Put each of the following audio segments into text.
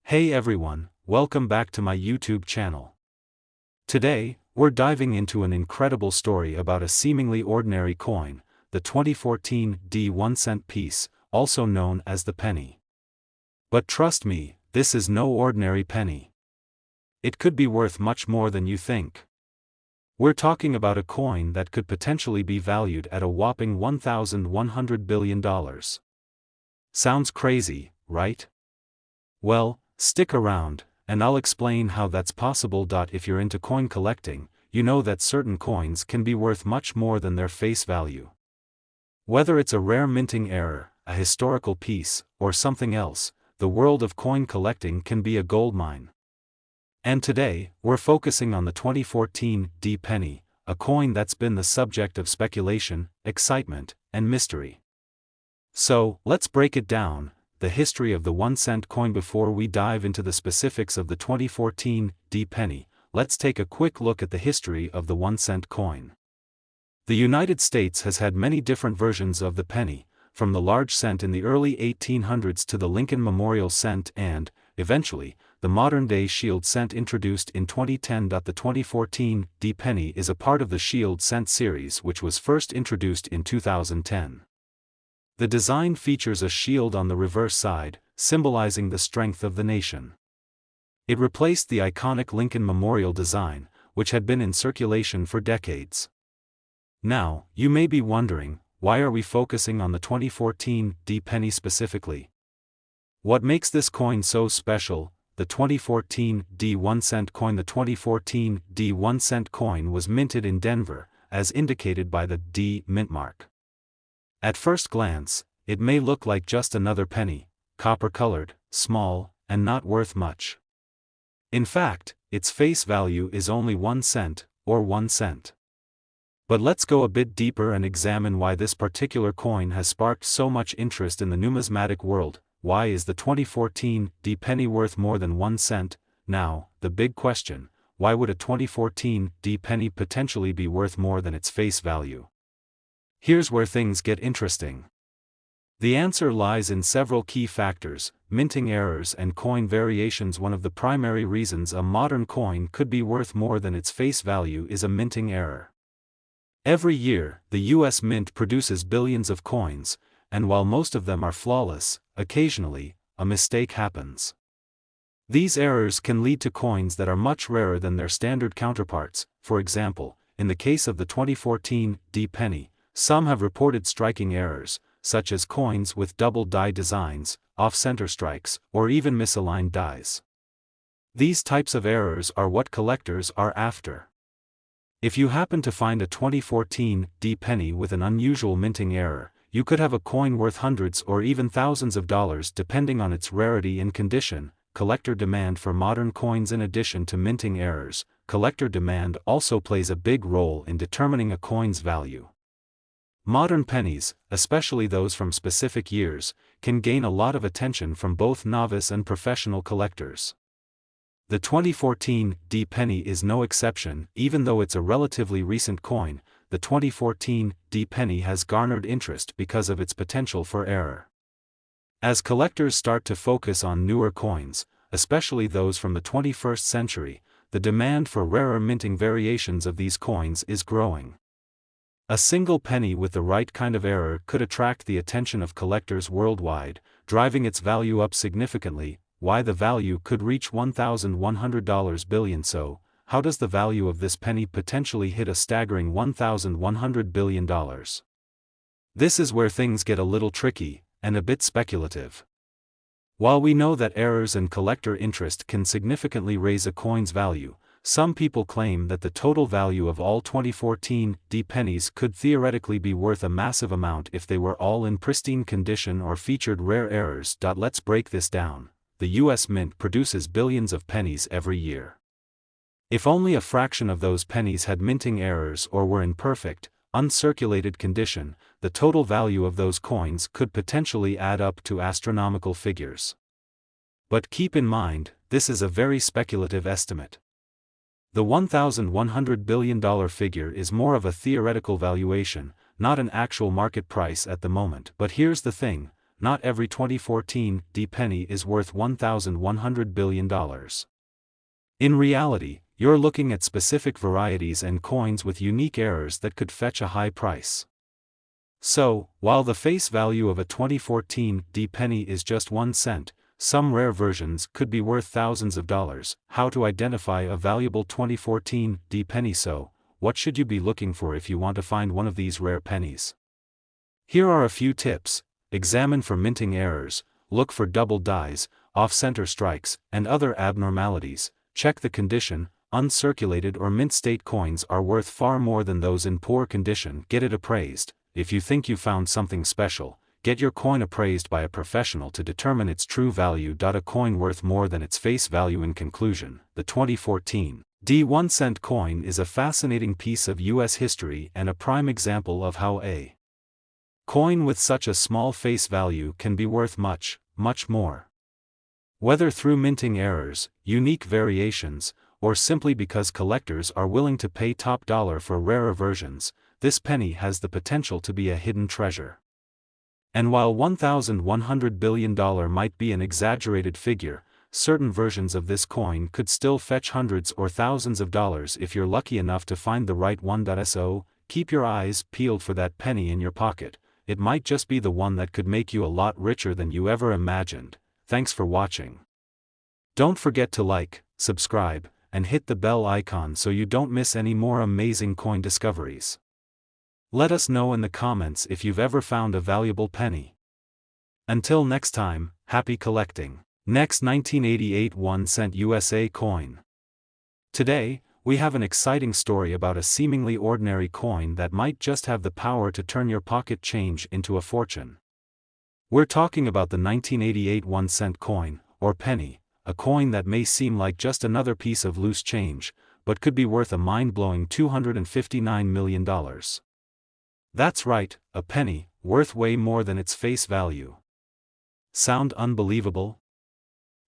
Hey everyone, welcome back to my YouTube channel. Today, we're diving into an incredible story about a seemingly ordinary coin, the 2014 1-cent piece, also known as the penny. But trust me, this is no ordinary penny. It could be worth much more than you think. We're talking about a coin that could potentially be valued at a whopping $1,100 billion. Sounds crazy, right? Well, stick around, and I'll explain how that's possible. If you're into coin collecting, you know that certain coins can be worth much more than their face value. Whether it's a rare minting error, a historical piece, or something else, the world of coin collecting can be a goldmine. And today, we're focusing on the 2014 penny, a coin that's been the subject of speculation, excitement, and mystery. So, let's break it down, the history of the 1-cent coin. Before we dive into the specifics of the 2014 penny, let's take a quick look at the history of the 1-cent coin. The United States has had many different versions of the penny, from the large cent in the early 1800s to the Lincoln Memorial cent and, eventually, the modern-day Shield cent introduced in 2010. The 2014 penny is a part of the Shield cent series, which was first introduced in 2010. The design features a shield on the reverse side, symbolizing the strength of the nation. It replaced the iconic Lincoln Memorial design, which had been in circulation for decades. Now, you may be wondering, why are we focusing on the 2014 penny specifically? What makes this coin so special? The 2014 1-cent coin. The 2014 1-cent coin was minted in Denver, as indicated by the D mint mark. At first glance, it may look like just another penny, copper-colored, small, and not worth much. In fact, its face value is only 1 cent, or 1 cent. But let's go a bit deeper and examine why this particular coin has sparked so much interest in the numismatic world. Why is the 2014 penny worth more than 1 cent? Now, the big question, why would a 2014 penny potentially be worth more than its face value? Here's where things get interesting. The answer lies in several key factors: minting errors and coin variations. One of the primary reasons a modern coin could be worth more than its face value is a minting error. Every year, the U.S. Mint produces billions of coins, and while most of them are flawless, occasionally, a mistake happens. These errors can lead to coins that are much rarer than their standard counterparts. For example, in the case of the 2014 penny, some have reported striking errors, such as coins with double die designs, off-center strikes, or even misaligned dies. These types of errors are what collectors are after. If you happen to find a 2014 penny with an unusual minting error, you could have a coin worth hundreds or even thousands of dollars depending on its rarity and condition. Collector demand for modern coins. In addition to minting errors, collector demand also plays a big role in determining a coin's value. Modern pennies, especially those from specific years, can gain a lot of attention from both novice and professional collectors. The 2014 penny is no exception. Even though it's a relatively recent coin, the 2014 penny has garnered interest because of its potential for error. As collectors start to focus on newer coins, especially those from the 21st century, the demand for rarer minting variations of these coins is growing. A single penny with the right kind of error could attract the attention of collectors worldwide, driving its value up significantly. Why the value could reach $1,100 billion? So, how does the value of this penny potentially hit a staggering $1,100 billion? This is where things get a little tricky, and a bit speculative. While we know that errors and collector interest can significantly raise a coin's value, some people claim that the total value of all 2014 pennies could theoretically be worth a massive amount if they were all in pristine condition or featured rare errors. Let's break this down. The U.S. Mint produces billions of pennies every year. If only a fraction of those pennies had minting errors or were in perfect, uncirculated condition, the total value of those coins could potentially add up to astronomical figures. But keep in mind, this is a very speculative estimate. The $1,100 billion figure is more of a theoretical valuation, not an actual market price at the moment. But here's the thing, not every 2014 D penny is worth $1,100 billion. In reality, you're looking at specific varieties and coins with unique errors that could fetch a high price. So, while the face value of a 2014 D penny is just 1 cent, some rare versions could be worth thousands of dollars. How to identify a valuable 2014 D penny? So, what should you be looking for if you want to find one of these rare pennies? Here are a few tips. Examine for minting errors, look for double dies, off-center strikes, and other abnormalities. Check the condition. Uncirculated or mint-state coins are worth far more than those in poor condition. Get it appraised. If you think you found something special, get your coin appraised by a professional to determine its true value. A coin worth more than its face value. In conclusion, the 2014 D 1 cent coin is a fascinating piece of US history and a prime example of how a coin with such a small face value can be worth much, much more. Whether through minting errors, unique variations, or simply because collectors are willing to pay top dollar for rarer versions, this penny has the potential to be a hidden treasure. And while $1,100 billion might be an exaggerated figure, certain versions of this coin could still fetch hundreds or thousands of dollars if you're lucky enough to find the right one. So, keep your eyes peeled for that penny in your pocket. It might just be the one that could make you a lot richer than you ever imagined. Thanks for watching. Don't forget to like, subscribe, and hit the bell icon so you don't miss any more amazing coin discoveries. Let us know in the comments if you've ever found a valuable penny. Until next time, happy collecting. Next, 1988 1 cent USA coin. Today, we have an exciting story about a seemingly ordinary coin that might just have the power to turn your pocket change into a fortune. We're talking about the 1988 1 cent coin, or penny, a coin that may seem like just another piece of loose change, but could be worth a mind-blowing $259 million. That's right, a penny, worth way more than its face value. Sound unbelievable?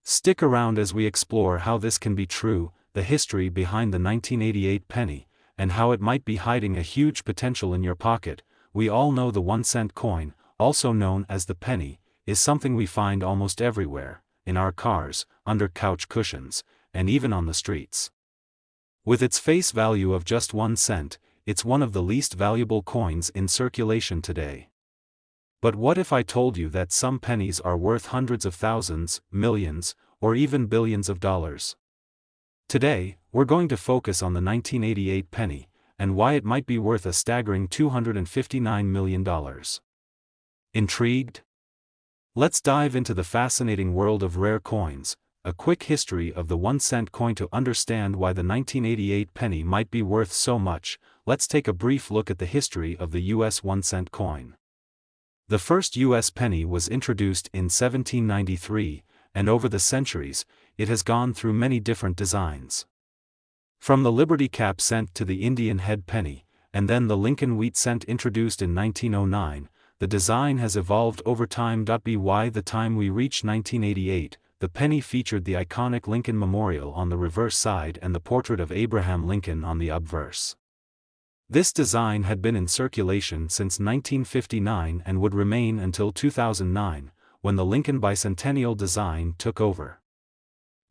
Stick around as we explore how this can be true, the history behind the 1988 penny, and how it might be hiding a huge potential in your pocket. We all know the 1 cent coin, also known as the penny, is something we find almost everywhere, in our cars, under couch cushions, and even on the streets. With its face value of just 1 cent, it's one of the least valuable coins in circulation today. But what if I told you that some pennies are worth hundreds of thousands, millions, or even billions of dollars? Today, we're going to focus on the 1988 penny, and why it might be worth a staggering $259 million. Intrigued? Let's dive into the fascinating world of rare coins, a quick history of the 1 cent coin to understand why the 1988 penny might be worth so much. Let's take a brief look at the history of the US 1 cent coin. The first US penny was introduced in 1793, and over the centuries, it has gone through many different designs. From the Liberty Cap cent to the Indian head penny, and then the Lincoln wheat cent introduced in 1909, the design has evolved over time. By the time we reach 1988, the penny featured the iconic Lincoln Memorial on the reverse side and the portrait of Abraham Lincoln on the obverse. This design had been in circulation since 1959 and would remain until 2009, when the Lincoln bicentennial design took over.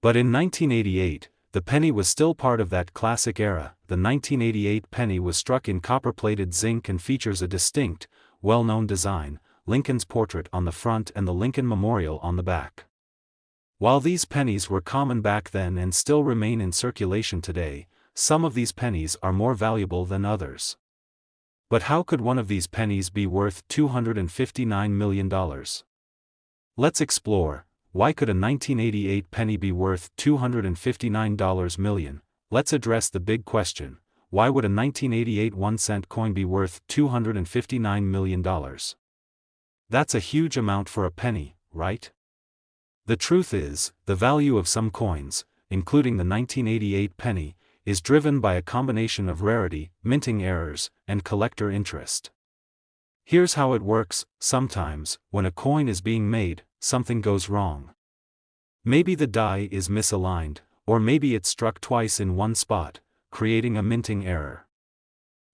But in 1988, the penny was still part of that classic era. The 1988 penny was struck in copper-plated zinc and features a distinct, well-known design, Lincoln's portrait on the front and the Lincoln Memorial on the back. While these pennies were common back then and still remain in circulation today, some of these pennies are more valuable than others. But how could one of these pennies be worth $259 million? Let's explore. Why could a 1988 penny be worth $259 million? Let's address the big question. Why would a 1988 1 cent coin be worth $259 million? That's a huge amount for a penny, right? The truth is, the value of some coins, including the 1988 penny, is driven by a combination of rarity, minting errors, and collector interest. Here's how it works. Sometimes, when a coin is being made, something goes wrong. Maybe the die is misaligned, or maybe it's struck twice in one spot, creating a minting error.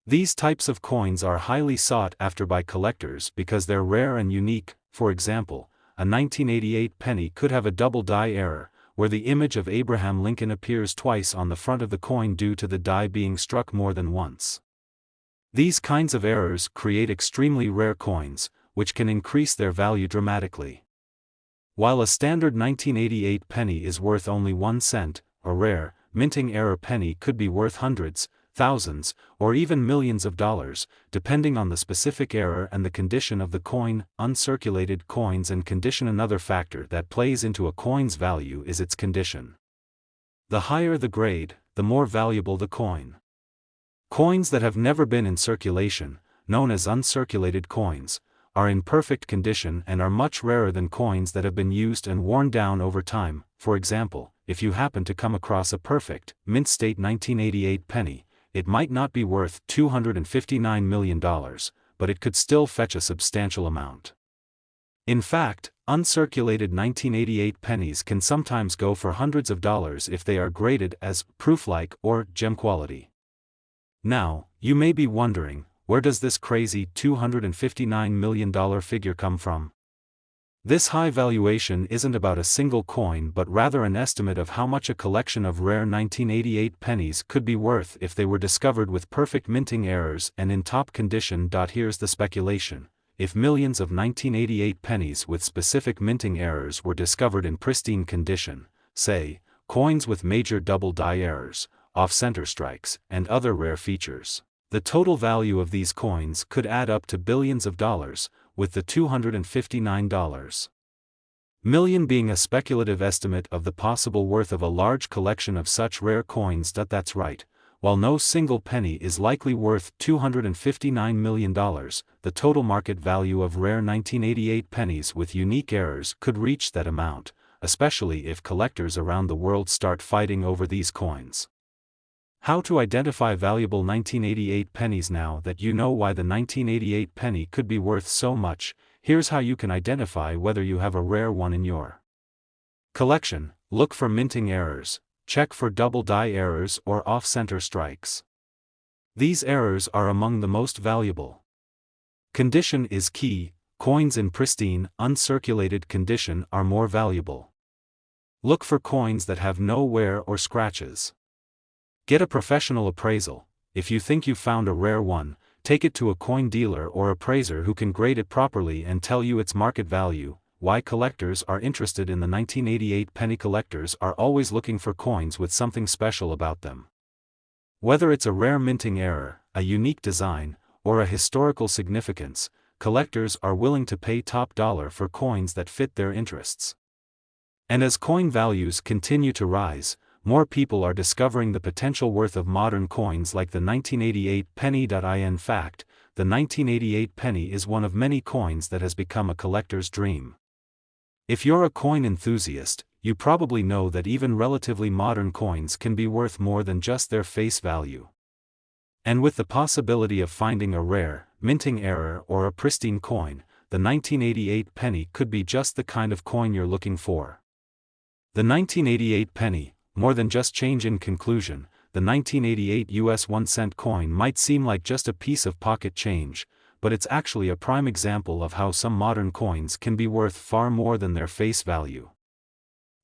These types of coins are highly sought after by collectors because they're rare and unique, for example, a 1988 penny could have a double die error, where the image of Abraham Lincoln appears twice on the front of the coin due to the die being struck more than once. These kinds of errors create extremely rare coins, which can increase their value dramatically. While a standard 1988 penny is worth only 1 cent, a rare, minting error penny could be worth hundreds, thousands, or even millions of dollars, depending on the specific error and the condition of the coin. Uncirculated coins and condition. Another factor that plays into a coin's value is its condition. The higher the grade, the more valuable the coin. Coins that have never been in circulation, known as uncirculated coins, are in perfect condition and are much rarer than coins that have been used and worn down over time. For example, if you happen to come across a perfect, mint state 1988 penny, it might not be worth $259 million, but it could still fetch a substantial amount. In fact, uncirculated 1988 pennies can sometimes go for hundreds of dollars if they are graded as proof-like or gem quality. Now, you may be wondering, where does this crazy $259 million figure come from? This high valuation isn't about a single coin but rather an estimate of how much a collection of rare 1988 pennies could be worth if they were discovered with perfect minting errors and in top condition. Here's the speculation: if millions of 1988 pennies with specific minting errors were discovered in pristine condition, say, coins with major double die errors, off-center strikes, and other rare features, the total value of these coins could add up to billions of dollars, with the $259 million being a speculative estimate of the possible worth of a large collection of such rare coins. That's right, while no single penny is likely worth $259 million, the total market value of rare 1988 pennies with unique errors could reach that amount, especially if collectors around the world start fighting over these coins. How to identify valuable 1988 pennies? Now that you know why the 1988 penny could be worth so much, here's how you can identify whether you have a rare one in your collection. Look for minting errors, check for double die errors or off-center strikes. These errors are among the most valuable. Condition is key. Coins in pristine, uncirculated condition are more valuable. Look for coins that have no wear or scratches. Get a professional appraisal. If you think you found a rare one, take it to a coin dealer or appraiser who can grade it properly and tell you its market value. Why collectors are interested in the 1988 penny? Collectors are always looking for coins with something special about them. Whether it's a rare minting error, a unique design, or a historical significance, collectors are willing to pay top dollar for coins that fit their interests. And as coin values continue to rise, more people are discovering the potential worth of modern coins like the 1988 penny. In fact, the 1988 penny is one of many coins that has become a collector's dream. If you're a coin enthusiast, you probably know that even relatively modern coins can be worth more than just their face value. And with the possibility of finding a rare, minting error or a pristine coin, the 1988 penny could be just the kind of coin you're looking for. The 1988 penny, more than just change. In conclusion, the 1988 US 1-cent coin might seem like just a piece of pocket change, but it's actually a prime example of how some modern coins can be worth far more than their face value.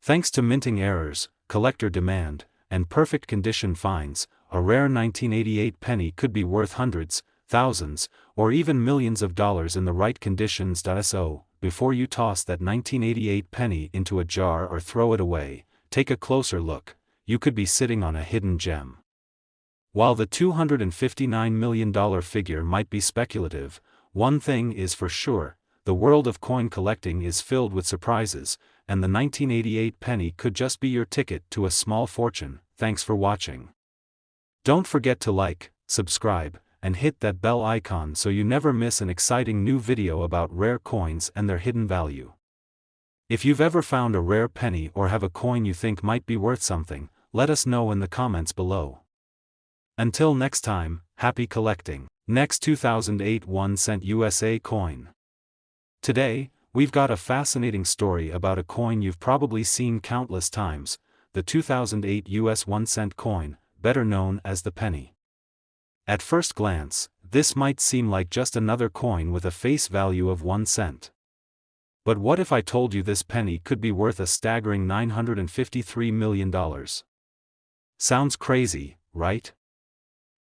Thanks to minting errors, collector demand, and perfect condition finds, a rare 1988 penny could be worth hundreds, thousands, or even millions of dollars in the right conditions. So, before you toss that 1988 penny into a jar or throw it away, take a closer look. You could be sitting on a hidden gem. While the $259 million figure might be speculative, one thing is for sure: the world of coin collecting is filled with surprises, and the 1988 penny could just be your ticket to a small fortune. Thanks for watching. Don't forget to like, subscribe, and hit that bell icon so you never miss an exciting new video about rare coins and their hidden value. If you've ever found a rare penny or have a coin you think might be worth something, let us know in the comments below. Until next time, happy collecting. Next, 2008 1-cent USA coin. Today, we've got a fascinating story about a coin you've probably seen countless times, the 2008 US 1-cent coin, better known as the penny. At first glance, this might seem like just another coin with a face value of 1 cent. But what if I told you this penny could be worth a staggering $953 million? Sounds crazy, right?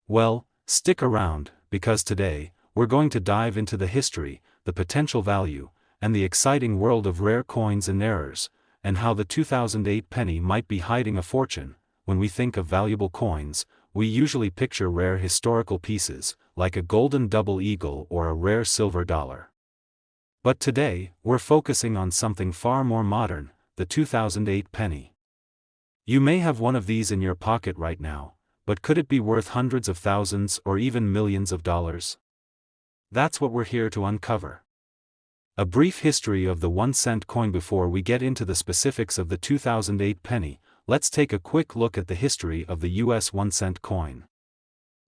Well, stick around, because today, we're going to dive into the history, the potential value, and the exciting world of rare coins and errors, and how the 2008 penny might be hiding a fortune. When we think of valuable coins, we usually picture rare historical pieces, like a golden double eagle or a rare silver dollar. But today, we're focusing on something far more modern, the 2008 penny. You may have one of these in your pocket right now, but could it be worth hundreds of thousands or even millions of dollars? That's what we're here to uncover. A brief history of the 1-cent coin. Before we get into the specifics of the 2008 penny, let's take a quick look at the history of the US 1-cent coin.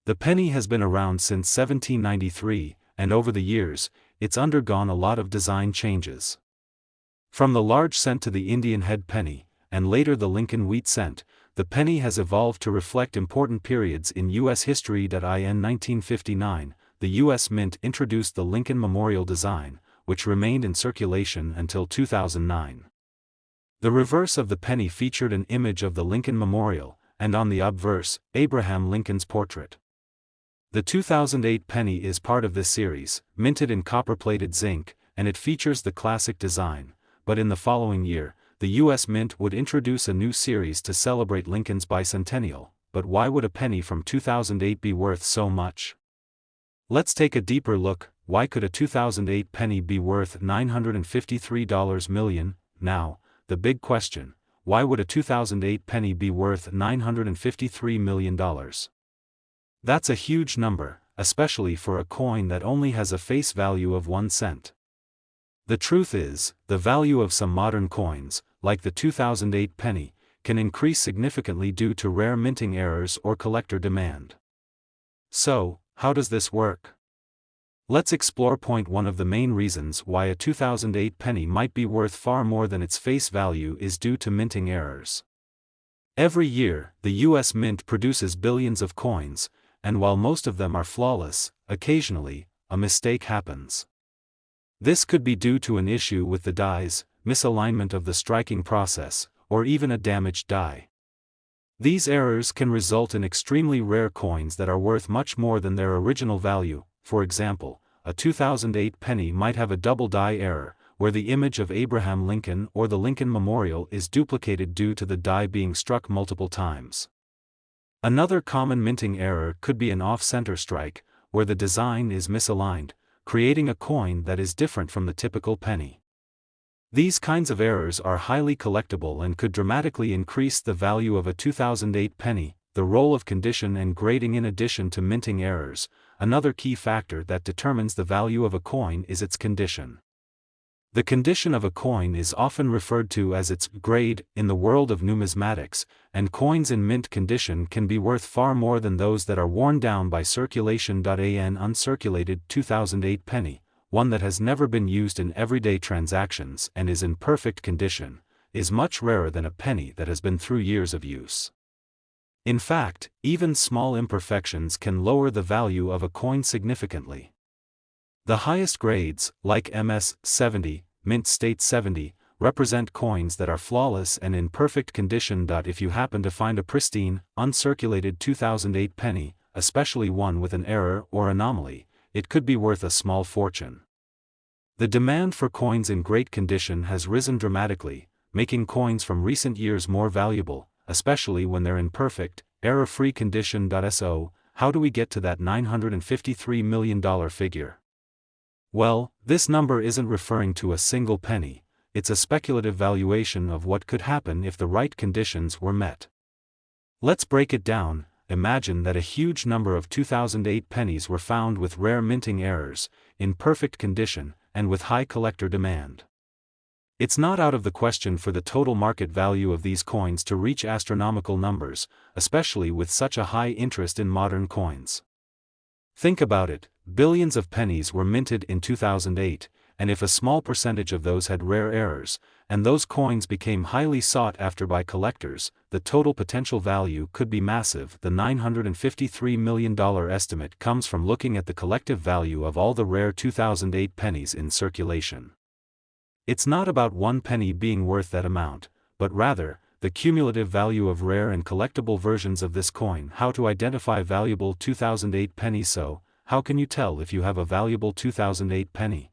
The penny has been around since 1793, and over the years, it's undergone a lot of design changes. From the large cent to the Indian head penny, and later the Lincoln wheat cent, the penny has evolved to reflect important periods in U.S. history. In 1959, the U.S. Mint introduced the Lincoln Memorial design, which remained in circulation until 2009. The reverse of the penny featured an image of the Lincoln Memorial, and on the obverse, Abraham Lincoln's portrait. The 2008 penny is part of this series, minted in copper-plated zinc, and it features the classic design, but in the following year, the U.S. Mint would introduce a new series to celebrate Lincoln's bicentennial. But why would a penny from 2008 be worth so much? Let's take a deeper look. Why could a 2008 penny be worth $953 million? Now, the big question, why would a 2008 penny be worth $953 million? That's a huge number, especially for a coin that only has a face value of 1 cent. The truth is, the value of some modern coins, like the 2008 penny, can increase significantly due to rare minting errors or collector demand. So, how does this work? Let's explore point 1. Of the main reasons why a 2008 penny might be worth far more than its face value is due to minting errors. Every year, the U.S. Mint produces billions of coins, and while most of them are flawless, occasionally, a mistake happens. This could be due to an issue with the dies, misalignment of the striking process, or even a damaged die. These errors can result in extremely rare coins that are worth much more than their original value. For example, a 2008 penny might have a double die error, where the image of Abraham Lincoln or the Lincoln Memorial is duplicated due to the die being struck multiple times. Another common minting error could be an off-center strike, where the design is misaligned, creating a coin that is different from the typical penny. These kinds of errors are highly collectible and could dramatically increase the value of a 2008 penny. The role of condition and grading. In addition to minting errors, another key factor that determines the value of a coin is its condition. The condition of a coin is often referred to as its grade in the world of numismatics, and coins in mint condition can be worth far more than those that are worn down by circulation. An uncirculated 2008 penny, one that has never been used in everyday transactions and is in perfect condition, is much rarer than a penny that has been through years of use. In fact, even small imperfections can lower the value of a coin significantly. The highest grades, like MS 70, Mint State 70, represent coins that are flawless and in perfect condition. If you happen to find a pristine, uncirculated 2008 penny, especially one with an error or anomaly, it could be worth a small fortune. The demand for coins in great condition has risen dramatically, making coins from recent years more valuable, especially when they're in perfect, error-free condition. So, how do we get to that $953 million figure? Well, this number isn't referring to a single penny, it's a speculative valuation of what could happen if the right conditions were met. Let's break it down. Imagine that a huge number of 2008 pennies were found with rare minting errors, in perfect condition, and with high collector demand. It's not out of the question for the total market value of these coins to reach astronomical numbers, especially with such a high interest in modern coins. Think about it, billions of pennies were minted in 2008, and if a small percentage of those had rare errors, and those coins became highly sought after by collectors, the total potential value could be massive. The $953 million estimate comes from looking at the collective value of all the rare 2008 pennies in circulation. It's not about one penny being worth that amount, but rather, the cumulative value of rare and collectible versions of this coin. How to identify valuable 2008 penny. So, how can you tell if you have a valuable 2008 penny?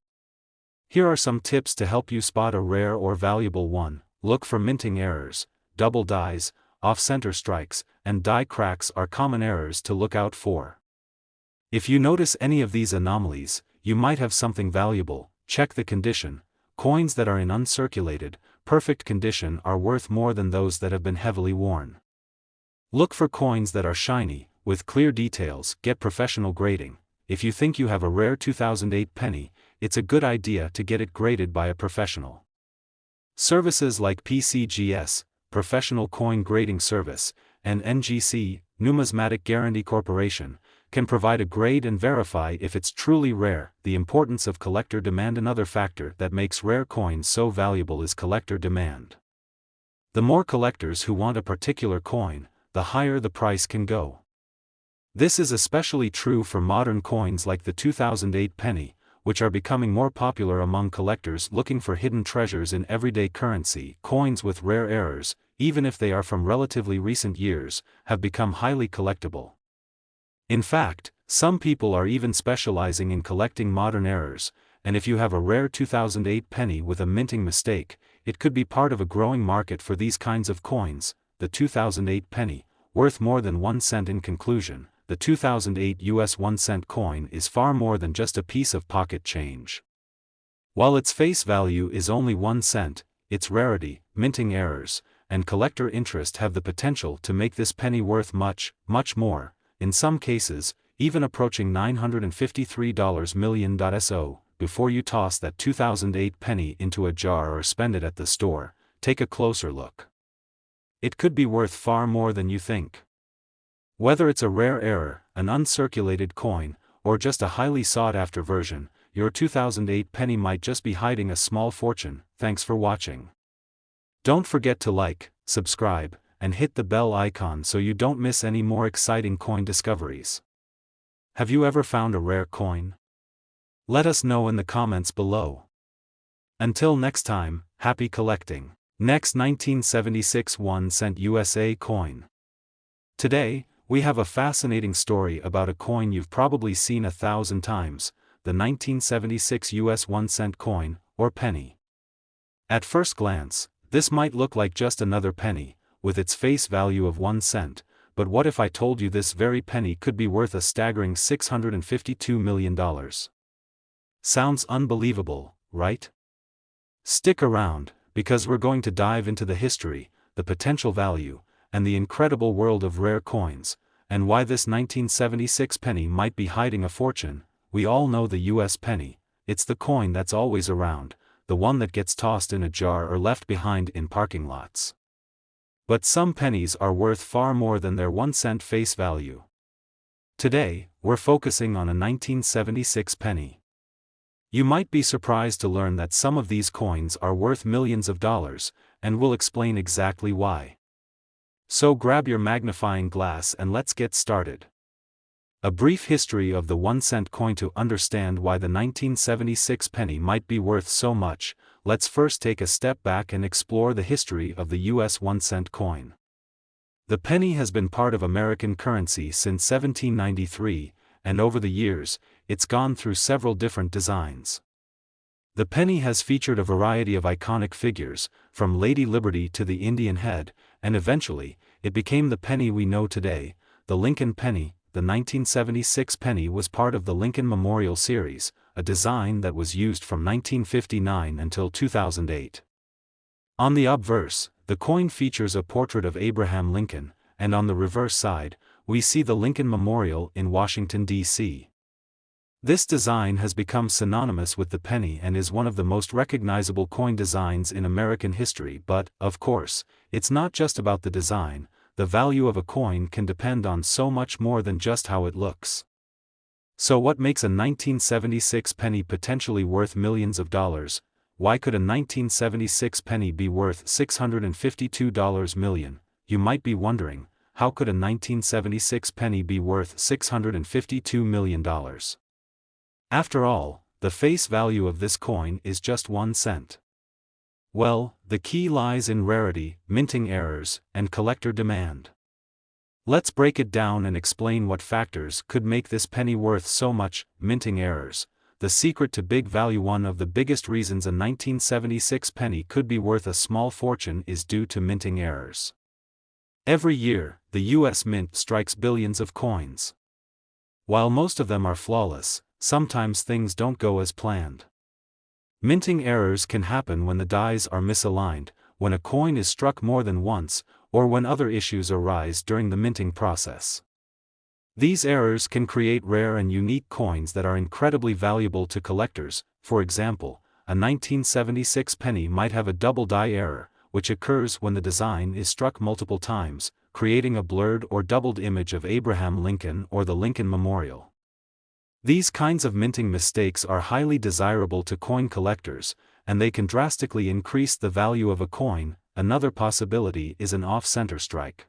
Here are some tips to help you spot a rare or valuable one. Look for minting errors. Double dies, off-center strikes, and die cracks are common errors to look out for. If you notice any of these anomalies, you might have something valuable. Check the condition. Coins that are in uncirculated, perfect condition are worth more than those that have been heavily worn. Look for coins that are shiny, with clear details. Get professional grading. If you think you have a rare 2008 penny, it's a good idea to get it graded by a professional. Services like PCGS, Professional Coin Grading Service, and NGC, Numismatic Guarantee Corporation, can provide a grade and verify if it's truly rare. The importance of collector demand. Another factor that makes rare coins so valuable is collector demand. The more collectors who want a particular coin, the higher the price can go. This is especially true for modern coins like the 2008 penny, which are becoming more popular among collectors looking for hidden treasures in everyday currency. Coins with rare errors, even if they are from relatively recent years, have become highly collectible. In fact, some people are even specializing in collecting modern errors, and if you have a rare 2008 penny with a minting mistake, it could be part of a growing market for these kinds of coins. The 2008 penny, worth more than 1 cent. In conclusion, the 2008 US 1-cent coin is far more than just a piece of pocket change. While its face value is only 1 cent, its rarity, minting errors, and collector interest have the potential to make this penny worth much, much more, in some cases, even approaching $953 million. So, before you toss that 2008 penny into a jar or spend it at the store, take a closer look. It could be worth far more than you think. Whether it's a rare error, an uncirculated coin, or just a highly sought-after version, your 2008 penny might just be hiding a small fortune. Thanks for watching. Don't forget to like, subscribe, and hit the bell icon so you don't miss any more exciting coin discoveries. Have you ever found a rare coin? Let us know in the comments below. Until next time, happy collecting. Next, 1976 1-cent USA coin. Today, we have a fascinating story about a coin you've probably seen 1,000 times, the 1976 US 1-cent coin, or penny. At first glance, this might look like just another penny, with its face value of 1 cent, but what if I told you this very penny could be worth a staggering $652 million? Sounds unbelievable, right? Stick around, because we're going to dive into the history, the potential value, and the incredible world of rare coins, and why this 1976 penny might be hiding a fortune. We all know the US penny. It's the coin that's always around, the one that gets tossed in a jar or left behind in parking lots. But some pennies are worth far more than their 1-cent face value. Today, we're focusing on a 1976 penny. You might be surprised to learn that some of these coins are worth millions of dollars, and we'll explain exactly why. So grab your magnifying glass and let's get started. A brief history of the 1-cent coin. To understand why the 1976 penny might be worth so much, let's first take a step back and explore the history of the US 1-cent coin. The penny has been part of American currency since 1793, and over the years, it's gone through several different designs. The penny has featured a variety of iconic figures, from Lady Liberty to the Indian head, and eventually, it became the penny we know today, the Lincoln penny. The 1976 penny was part of the Lincoln Memorial Series, a design that was used from 1959 until 2008. On the obverse, the coin features a portrait of Abraham Lincoln, and on the reverse side, we see the Lincoln Memorial in Washington, D.C. This design has become synonymous with the penny and is one of the most recognizable coin designs in American history. But, of course, it's not just about the design. The value of a coin can depend on so much more than just how it looks. So what makes a 1976 penny potentially worth millions of dollars? Why could a 1976 penny be worth $652 million? You might be wondering, how could a 1976 penny be worth $652 million? After all, the face value of this coin is just 1 cent. Well, the key lies in rarity, minting errors, and collector demand. Let's break it down and explain what factors could make this penny worth so much. Minting errors. The secret to big value. One of the biggest reasons a 1976 penny could be worth a small fortune is due to minting errors. Every year, the US Mint strikes billions of coins. While most of them are flawless, sometimes things don't go as planned. Minting errors can happen when the dies are misaligned, when a coin is struck more than once, or when other issues arise during the minting process. These errors can create rare and unique coins that are incredibly valuable to collectors. For example, a 1976 penny might have a double die error, which occurs when the design is struck multiple times, creating a blurred or doubled image of Abraham Lincoln or the Lincoln Memorial. These kinds of minting mistakes are highly desirable to coin collectors, and they can drastically increase the value of a coin. Another possibility is an off-center strike.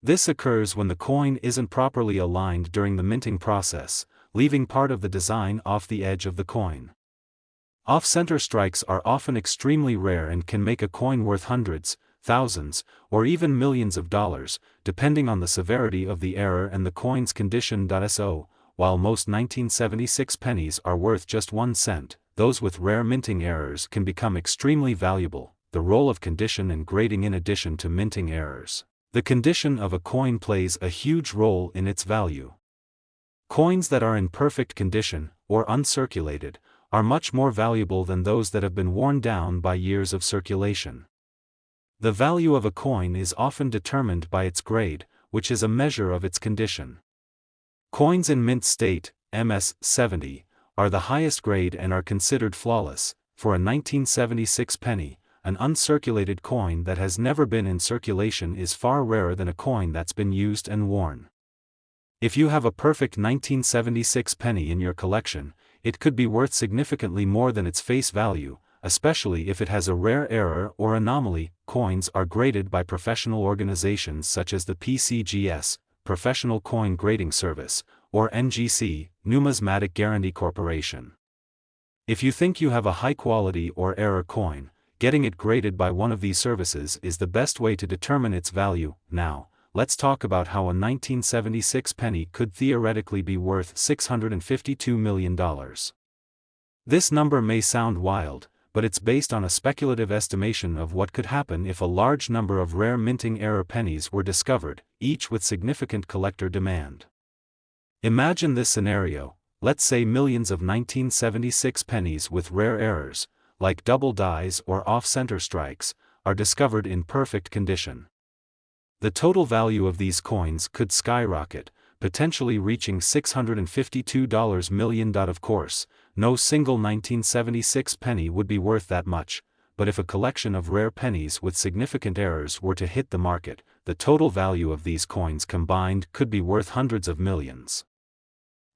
This occurs when the coin isn't properly aligned during the minting process, leaving part of the design off the edge of the coin. Off-center strikes are often extremely rare and can make a coin worth hundreds, thousands, or even millions of dollars, depending on the severity of the error and the coin's condition. So, while most 1976 pennies are worth just 1 cent, those with rare minting errors can become extremely valuable. The role of condition and grading. In addition to minting errors, the condition of a coin plays a huge role in its value. Coins that are in perfect condition, or uncirculated, are much more valuable than those that have been worn down by years of circulation. The value of a coin is often determined by its grade, which is a measure of its condition. Coins in mint state, MS 70, are the highest grade and are considered flawless. For a 1976 penny, an uncirculated coin that has never been in circulation is far rarer than a coin that's been used and worn. If you have a perfect 1976 penny in your collection, it could be worth significantly more than its face value, especially if it has a rare error or anomaly. Coins are graded by professional organizations such as the PCGS, Professional Coin Grading Service, or NGC, Numismatic Guarantee Corporation. If you think you have a high-quality or error coin, getting it graded by one of these services is the best way to determine its value. Now, let's talk about how a 1976 penny could theoretically be worth $652 million. This number may sound wild, but it's based on a speculative estimation of what could happen if a large number of rare minting error pennies were discovered, each with significant collector demand. Imagine this scenario: let's say millions of 1976 pennies with rare errors, like double dies or off-center strikes, are discovered in perfect condition. The total value of these coins could skyrocket, potentially reaching $652 million. Of course, no single 1976 penny would be worth that much, but if a collection of rare pennies with significant errors were to hit the market, the total value of these coins combined could be worth hundreds of millions.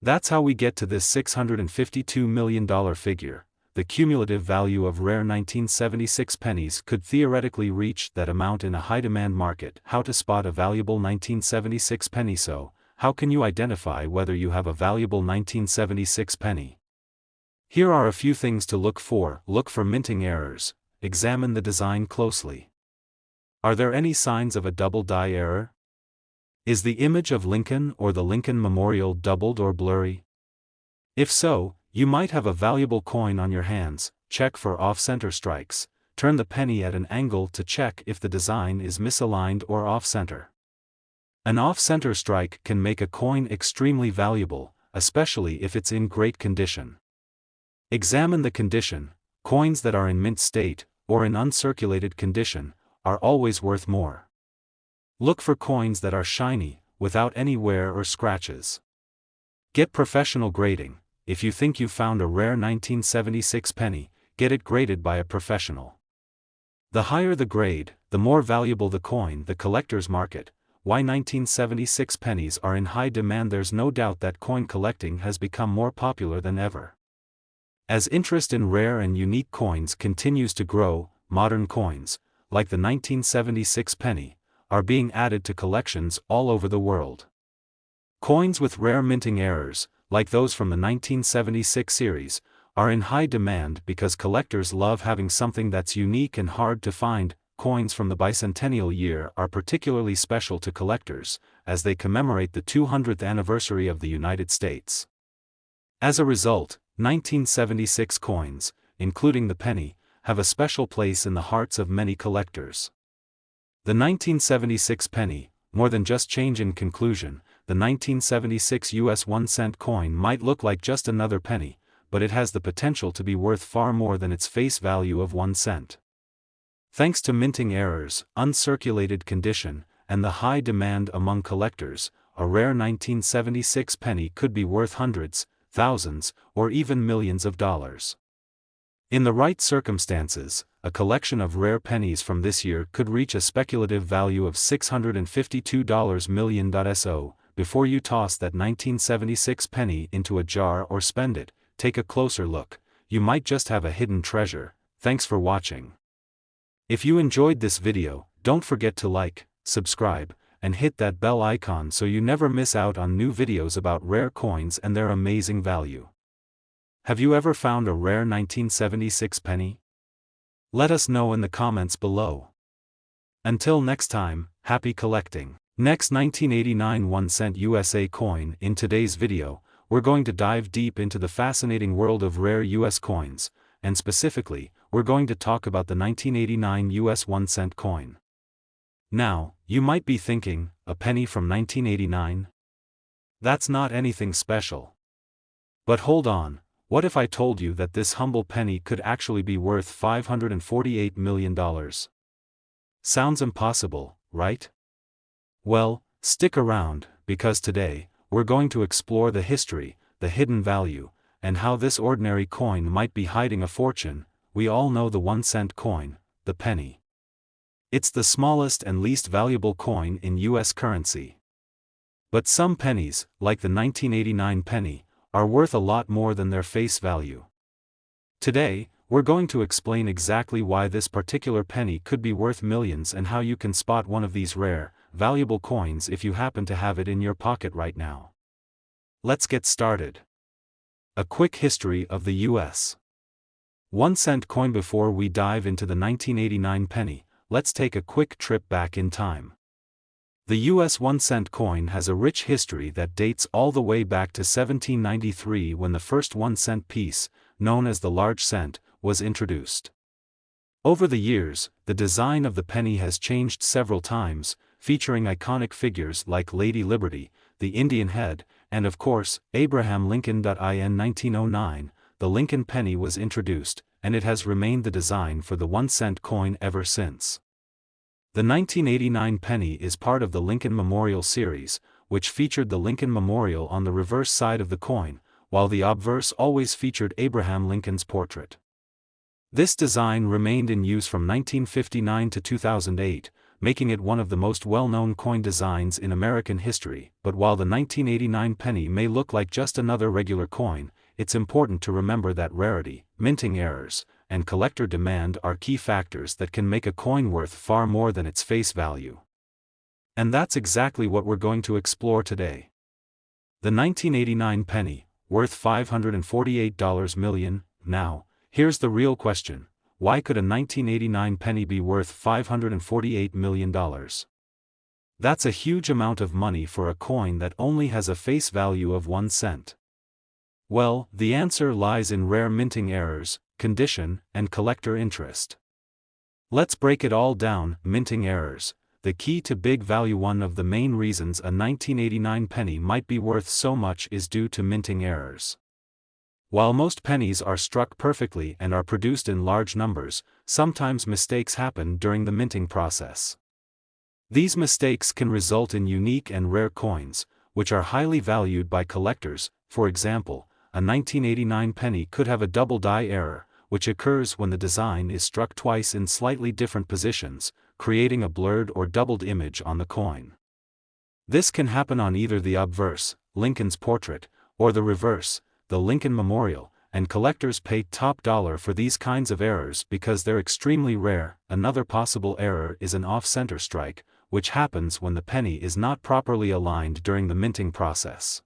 That's how we get to this $652 million figure. The cumulative value of rare 1976 pennies could theoretically reach that amount in a high-demand market. How to spot a valuable 1976 penny? So, how can you identify whether you have a valuable 1976 penny? Here are a few things to look for. Look for minting errors. Examine the design closely. Are there any signs of a double die error? Is the image of Lincoln or the Lincoln Memorial doubled or blurry? If so, you might have a valuable coin on your hands. Check for off-center strikes. Turn the penny at an angle to check if the design is misaligned or off-center. An off-center strike can make a coin extremely valuable, especially if it's in great condition. Examine the condition. Coins that are in mint state, or in uncirculated condition, are always worth more. Look for coins that are shiny, without any wear or scratches. Get professional grading. If you think you found a rare 1976 penny, get it graded by a professional. The higher the grade, the more valuable the coin. The collector's market. Why 1976 pennies are in high demand? There's no doubt that coin collecting has become more popular than ever. As interest in rare and unique coins continues to grow, modern coins, like the 1976 penny, are being added to collections all over the world. Coins with rare minting errors, like those from the 1976 series, are in high demand because collectors love having something that's unique and hard to find. Coins from the bicentennial year are particularly special to collectors, as they commemorate the 200th anniversary of the United States. As a result, 1976 coins, including the penny, have a special place in the hearts of many collectors. The 1976 penny, more than just change. In conclusion, the 1976 US 1-cent coin might look like just another penny, but it has the potential to be worth far more than its face value of 1 cent. Thanks to minting errors, uncirculated condition, and the high demand among collectors, a rare 1976 penny could be worth hundreds, thousands, or even millions of dollars. In the right circumstances, a collection of rare pennies from this year could reach a speculative value of $652 million. So, before you toss that 1976 penny into a jar or spend it, take a closer look. You might just have a hidden treasure. Thanks for watching. If you enjoyed this video, don't forget to like, subscribe, and hit that bell icon so you never miss out on new videos about rare coins and their amazing value. Have you ever found a rare 1976 penny? Let us know in the comments below. Until next time, happy collecting. Next, 1989 1-cent USA coin. In today's video, we're going to dive deep into the fascinating world of rare US coins, and specifically, we're going to talk about the 1989 US 1-cent coin. Now, you might be thinking, a penny from 1989? That's not anything special. But hold on, what if I told you that this humble penny could actually be worth $548 million? Sounds impossible, right? Well, stick around, because today, we're going to explore the history, the hidden value, and how this ordinary coin might be hiding a fortune. We all know the 1-cent coin, the penny. It's the smallest and least valuable coin in US currency. But some pennies, like the 1989 penny, are worth a lot more than their face value. Today, we're going to explain exactly why this particular penny could be worth millions and how you can spot one of these rare, valuable coins if you happen to have it in your pocket right now. Let's get started. A quick history of the US 1-cent coin. Before we dive into the 1989 penny, let's take a quick trip back in time. The US 1-cent coin has a rich history that dates all the way back to 1793 when the first 1-cent piece, known as the large cent, was introduced. Over the years, the design of the penny has changed several times, featuring iconic figures like Lady Liberty, the Indian head, and of course, Abraham Lincoln. In 1909, the Lincoln penny was introduced, and it has remained the design for the 1-cent coin ever since. The 1989 penny is part of the Lincoln Memorial series, which featured the Lincoln Memorial on the reverse side of the coin, while the obverse always featured Abraham Lincoln's portrait. This design remained in use from 1959 to 2008, making it one of the most well-known coin designs in American history. But while the 1989 penny may look like just another regular coin, it's important to remember that rarity, minting errors, and collector demand are key factors that can make a coin worth far more than its face value. And that's exactly what we're going to explore today. The 1989 penny, worth $548 million. Now, here's the real question. Why could a 1989 penny be worth $548 million? That's a huge amount of money for a coin that only has a face value of 1 cent. Well, the answer lies in rare minting errors, condition, and collector interest. Let's break it all down. Minting errors, the key to big value. One of the main reasons a 1989 penny might be worth so much is due to minting errors. While most pennies are struck perfectly and are produced in large numbers, sometimes mistakes happen during the minting process. These mistakes can result in unique and rare coins, which are highly valued by collectors. For example, a 1989 penny could have a double die error, which occurs when the design is struck twice in slightly different positions, creating a blurred or doubled image on the coin. This can happen on either the obverse, Lincoln's portrait, or the reverse, the Lincoln Memorial, and collectors pay top dollar for these kinds of errors because they're extremely rare. Another possible error is an off-center strike, which happens when the penny is not properly aligned during the minting process.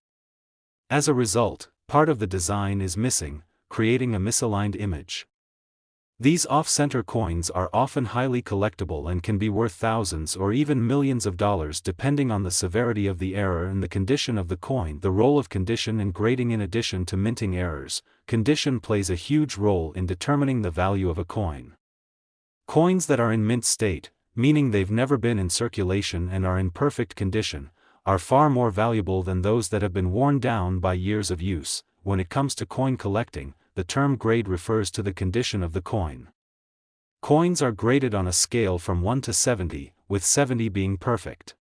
As a result, part of the design is missing, creating a misaligned image. These off-center coins are often highly collectible and can be worth thousands or even millions of dollars depending on the severity of the error and the condition of the coin. The role of condition and grading. In addition to minting errors, condition plays a huge role in determining the value of a coin. Coins that are in mint state, meaning they've never been in circulation and are in perfect condition, are far more valuable than those that have been worn down by years of use. When it comes to coin collecting, the term grade refers to the condition of the coin. Coins are graded on a scale from 1 to 70, with 70 being perfect.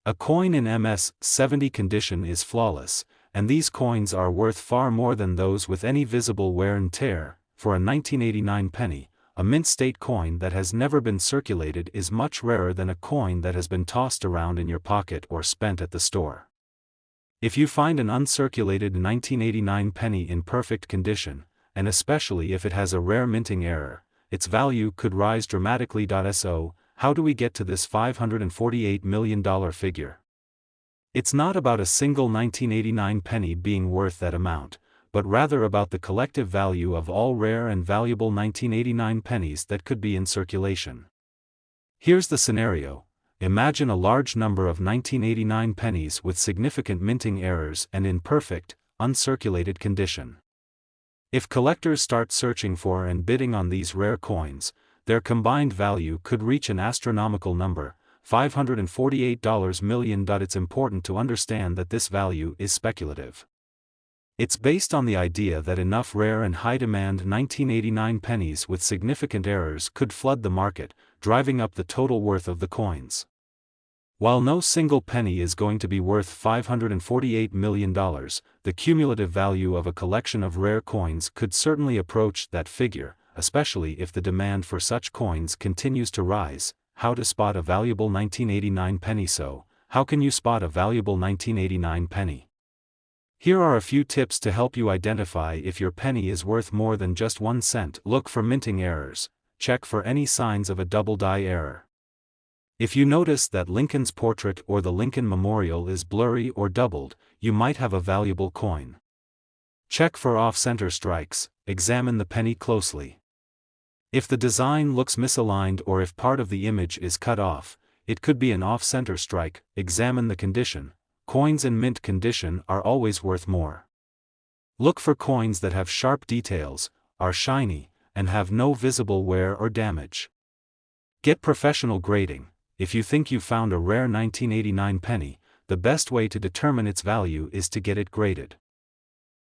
A coin in MS 70 condition is flawless, and these coins are worth far more than those with any visible wear and tear. For a 1989 penny, a mint state coin that has never been circulated is much rarer than a coin that has been tossed around in your pocket or spent at the store. If you find an uncirculated 1989 penny in perfect condition, and especially if it has a rare minting error, its value could rise dramatically. So, how do we get to this $548 million figure? It's not about a single 1989 penny being worth that amount, but rather about the collective value of all rare and valuable 1989 pennies that could be in circulation. Here's the scenario. Imagine a large number of 1989 pennies with significant minting errors and in perfect, uncirculated condition. If collectors start searching for and bidding on these rare coins, their combined value could reach an astronomical number, $548 million. It's important to understand that this value is speculative. It's based on the idea that enough rare and high-demand 1989 pennies with significant errors could flood the market, driving up the total worth of the coins. While no single penny is going to be worth $548 million, the cumulative value of a collection of rare coins could certainly approach that figure, especially if the demand for such coins continues to rise. How to spot a valuable 1989 penny? So, how can you spot a valuable 1989 penny? Here are a few tips to help you identify if your penny is worth more than just 1 cent. Look for minting errors. Check for any signs of a double die error. If you notice that Lincoln's portrait or the Lincoln Memorial is blurry or doubled, you might have a valuable coin. Check for off-center strikes. Examine the penny closely. If the design looks misaligned or if part of the image is cut off, it could be an off-center strike. Examine the condition. Coins in mint condition are always worth more. Look for coins that have sharp details, are shiny, and have no visible wear or damage. Get professional grading. If you think you found a rare 1989 penny, the best way to determine its value is to get it graded.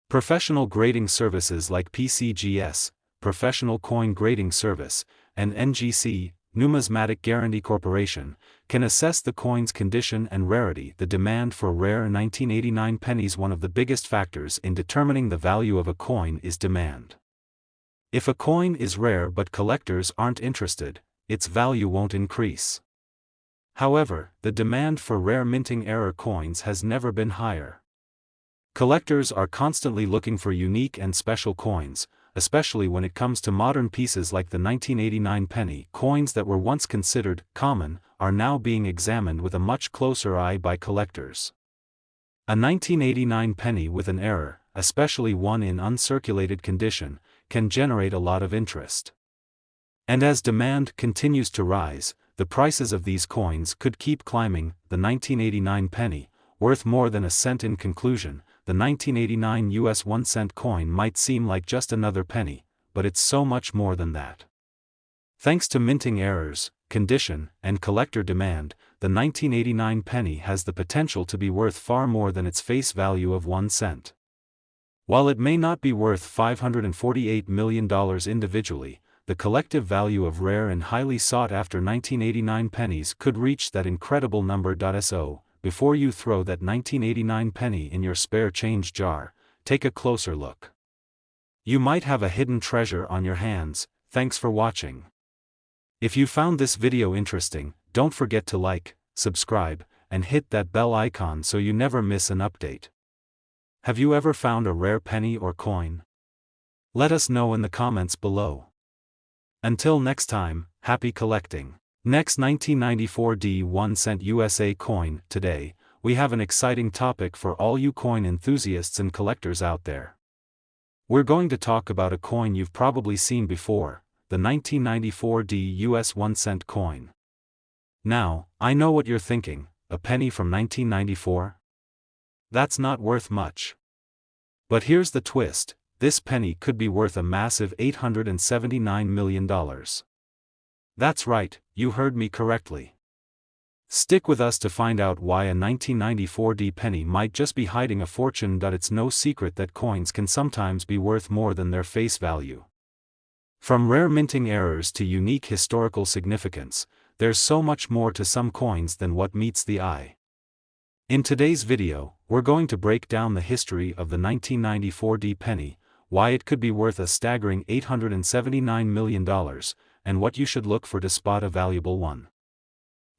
Professional grading services like PCGS, Professional Coin Grading Service, and NGC, Numismatic Guarantee Corporation, can assess the coin's condition and rarity. The demand for rare 1989 pennies. One of the biggest factors in determining the value of a coin is demand. If a coin is rare but collectors aren't interested, its value won't increase. However, the demand for rare minting error coins has never been higher. Collectors are constantly looking for unique and special coins, especially when it comes to modern pieces like the 1989 penny. Coins that were once considered common are now being examined with a much closer eye by collectors. A 1989 penny with an error, especially one in uncirculated condition, can generate a lot of interest. And as demand continues to rise, the prices of these coins could keep climbing. The 1989 penny, worth more than a cent. In conclusion, the 1989 US 1 cent coin might seem like just another penny, but it's so much more than that. Thanks to minting errors, condition, and collector demand, the 1989 penny has the potential to be worth far more than its face value of 1 cent. While it may not be worth $548 million individually, the collective value of rare and highly sought-after 1989 pennies could reach that incredible number. So, before you throw that 1989 penny in your spare change jar, take a closer look. You might have a hidden treasure on your hands. Thanks for watching. If you found this video interesting, don't forget to like, subscribe, and hit that bell icon so you never miss an update. Have you ever found a rare penny or coin? Let us know in the comments below. Until next time, happy collecting. Next, 1994 D1 cent USA coin. Today, we have an exciting topic for all you coin enthusiasts and collectors out there. We're going to talk about a coin you've probably seen before, the 1994 US 1-cent coin. Now, I know what you're thinking, a penny from 1994? That's not worth much. But here's the twist, this penny could be worth a massive $879 million. That's right, you heard me correctly. Stick with us to find out why a 1994 penny might just be hiding a fortune. It's no secret that coins can sometimes be worth more than their face value. From rare minting errors to unique historical significance, there's so much more to some coins than what meets the eye. In today's video, we're going to break down the history of the 1994 penny, why it could be worth a staggering $879 million, and what you should look for to spot a valuable one.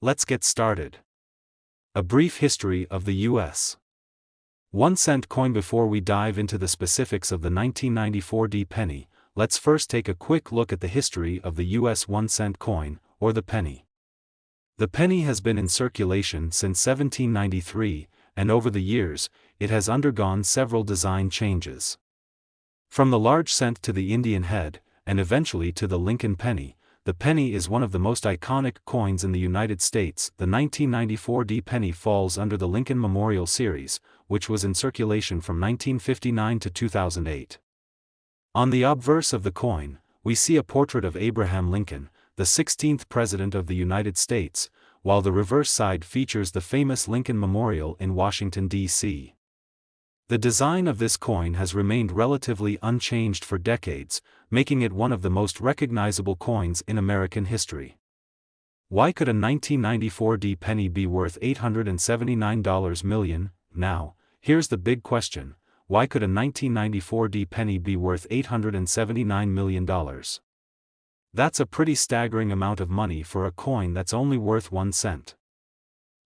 Let's get started. A brief history of the US 1-cent coin. Before we dive into the specifics of the 1994 penny, let's first take a quick look at the history of the US 1-cent coin, or the penny. The penny has been in circulation since 1793, and over the years, it has undergone several design changes. From the large cent to the Indian head, and eventually to the Lincoln penny, the penny is one of the most iconic coins in the United States. The 1994 penny falls under the Lincoln Memorial Series, which was in circulation from 1959 to 2008. On the obverse of the coin, we see a portrait of Abraham Lincoln, the 16th President of the United States, while the reverse side features the famous Lincoln Memorial in Washington, D.C. The design of this coin has remained relatively unchanged for decades, making it one of the most recognizable coins in American history. Why could a 1994 penny be worth $879 million? Now, here's the big question, why could a 1994 penny be worth $879 million? That's a pretty staggering amount of money for a coin that's only worth 1 cent.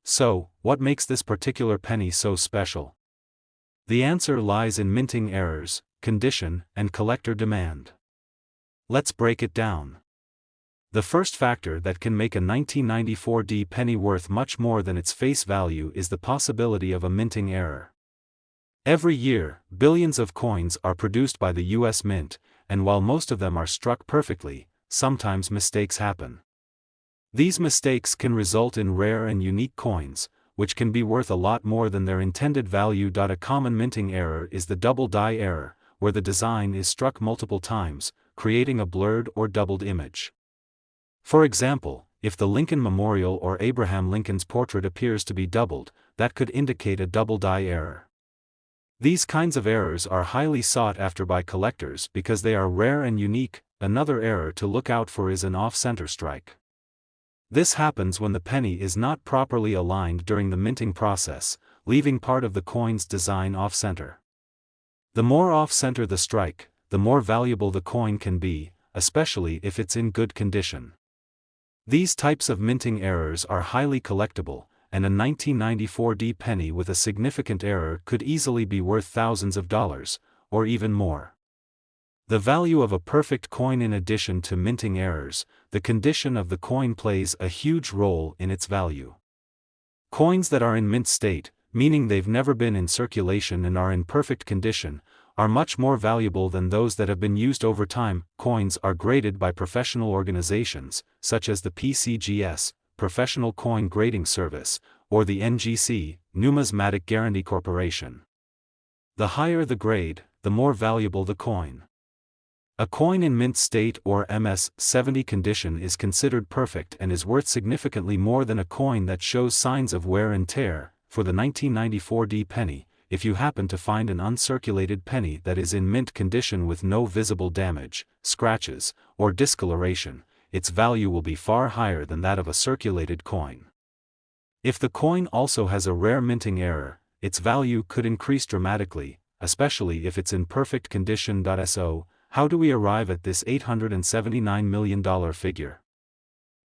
So, what makes this particular penny so special? The answer lies in minting errors, condition, and collector demand. Let's break it down. The first factor that can make a 1994 penny worth much more than its face value is the possibility of a minting error. Every year, billions of coins are produced by the US Mint, and while most of them are struck perfectly, sometimes mistakes happen. These mistakes can result in rare and unique coins, which can be worth a lot more than their intended value. A common minting error is the double die error, where the design is struck multiple times, creating a blurred or doubled image. For example, if the Lincoln Memorial or Abraham Lincoln's portrait appears to be doubled, that could indicate a double die error. These kinds of errors are highly sought after by collectors because they are rare and unique. Another error to look out for is an off-center strike. This happens when the penny is not properly aligned during the minting process, leaving part of the coin's design off-center. The more off-center the strike, the more valuable the coin can be, especially if it's in good condition. These types of minting errors are highly collectible, and a 1994 penny with a significant error could easily be worth thousands of dollars, or even more. The value of a perfect coin. In addition to minting errors, the condition of the coin plays a huge role in its value. Coins that are in mint state, meaning they've never been in circulation and are in perfect condition, are much more valuable than those that have been used over time. Coins are graded by professional organizations, such as the PCGS, Professional Coin Grading Service, or the NGC, Numismatic Guarantee Corporation. The higher the grade, the more valuable the coin. A coin in mint state or MS-70 condition is considered perfect and is worth significantly more than a coin that shows signs of wear and tear. For the 1994 penny, if you happen to find an uncirculated penny that is in mint condition with no visible damage, scratches, or discoloration, its value will be far higher than that of a circulated coin. If the coin also has a rare minting error, its value could increase dramatically, especially if it's in perfect condition. So, how do we arrive at this $879 million figure?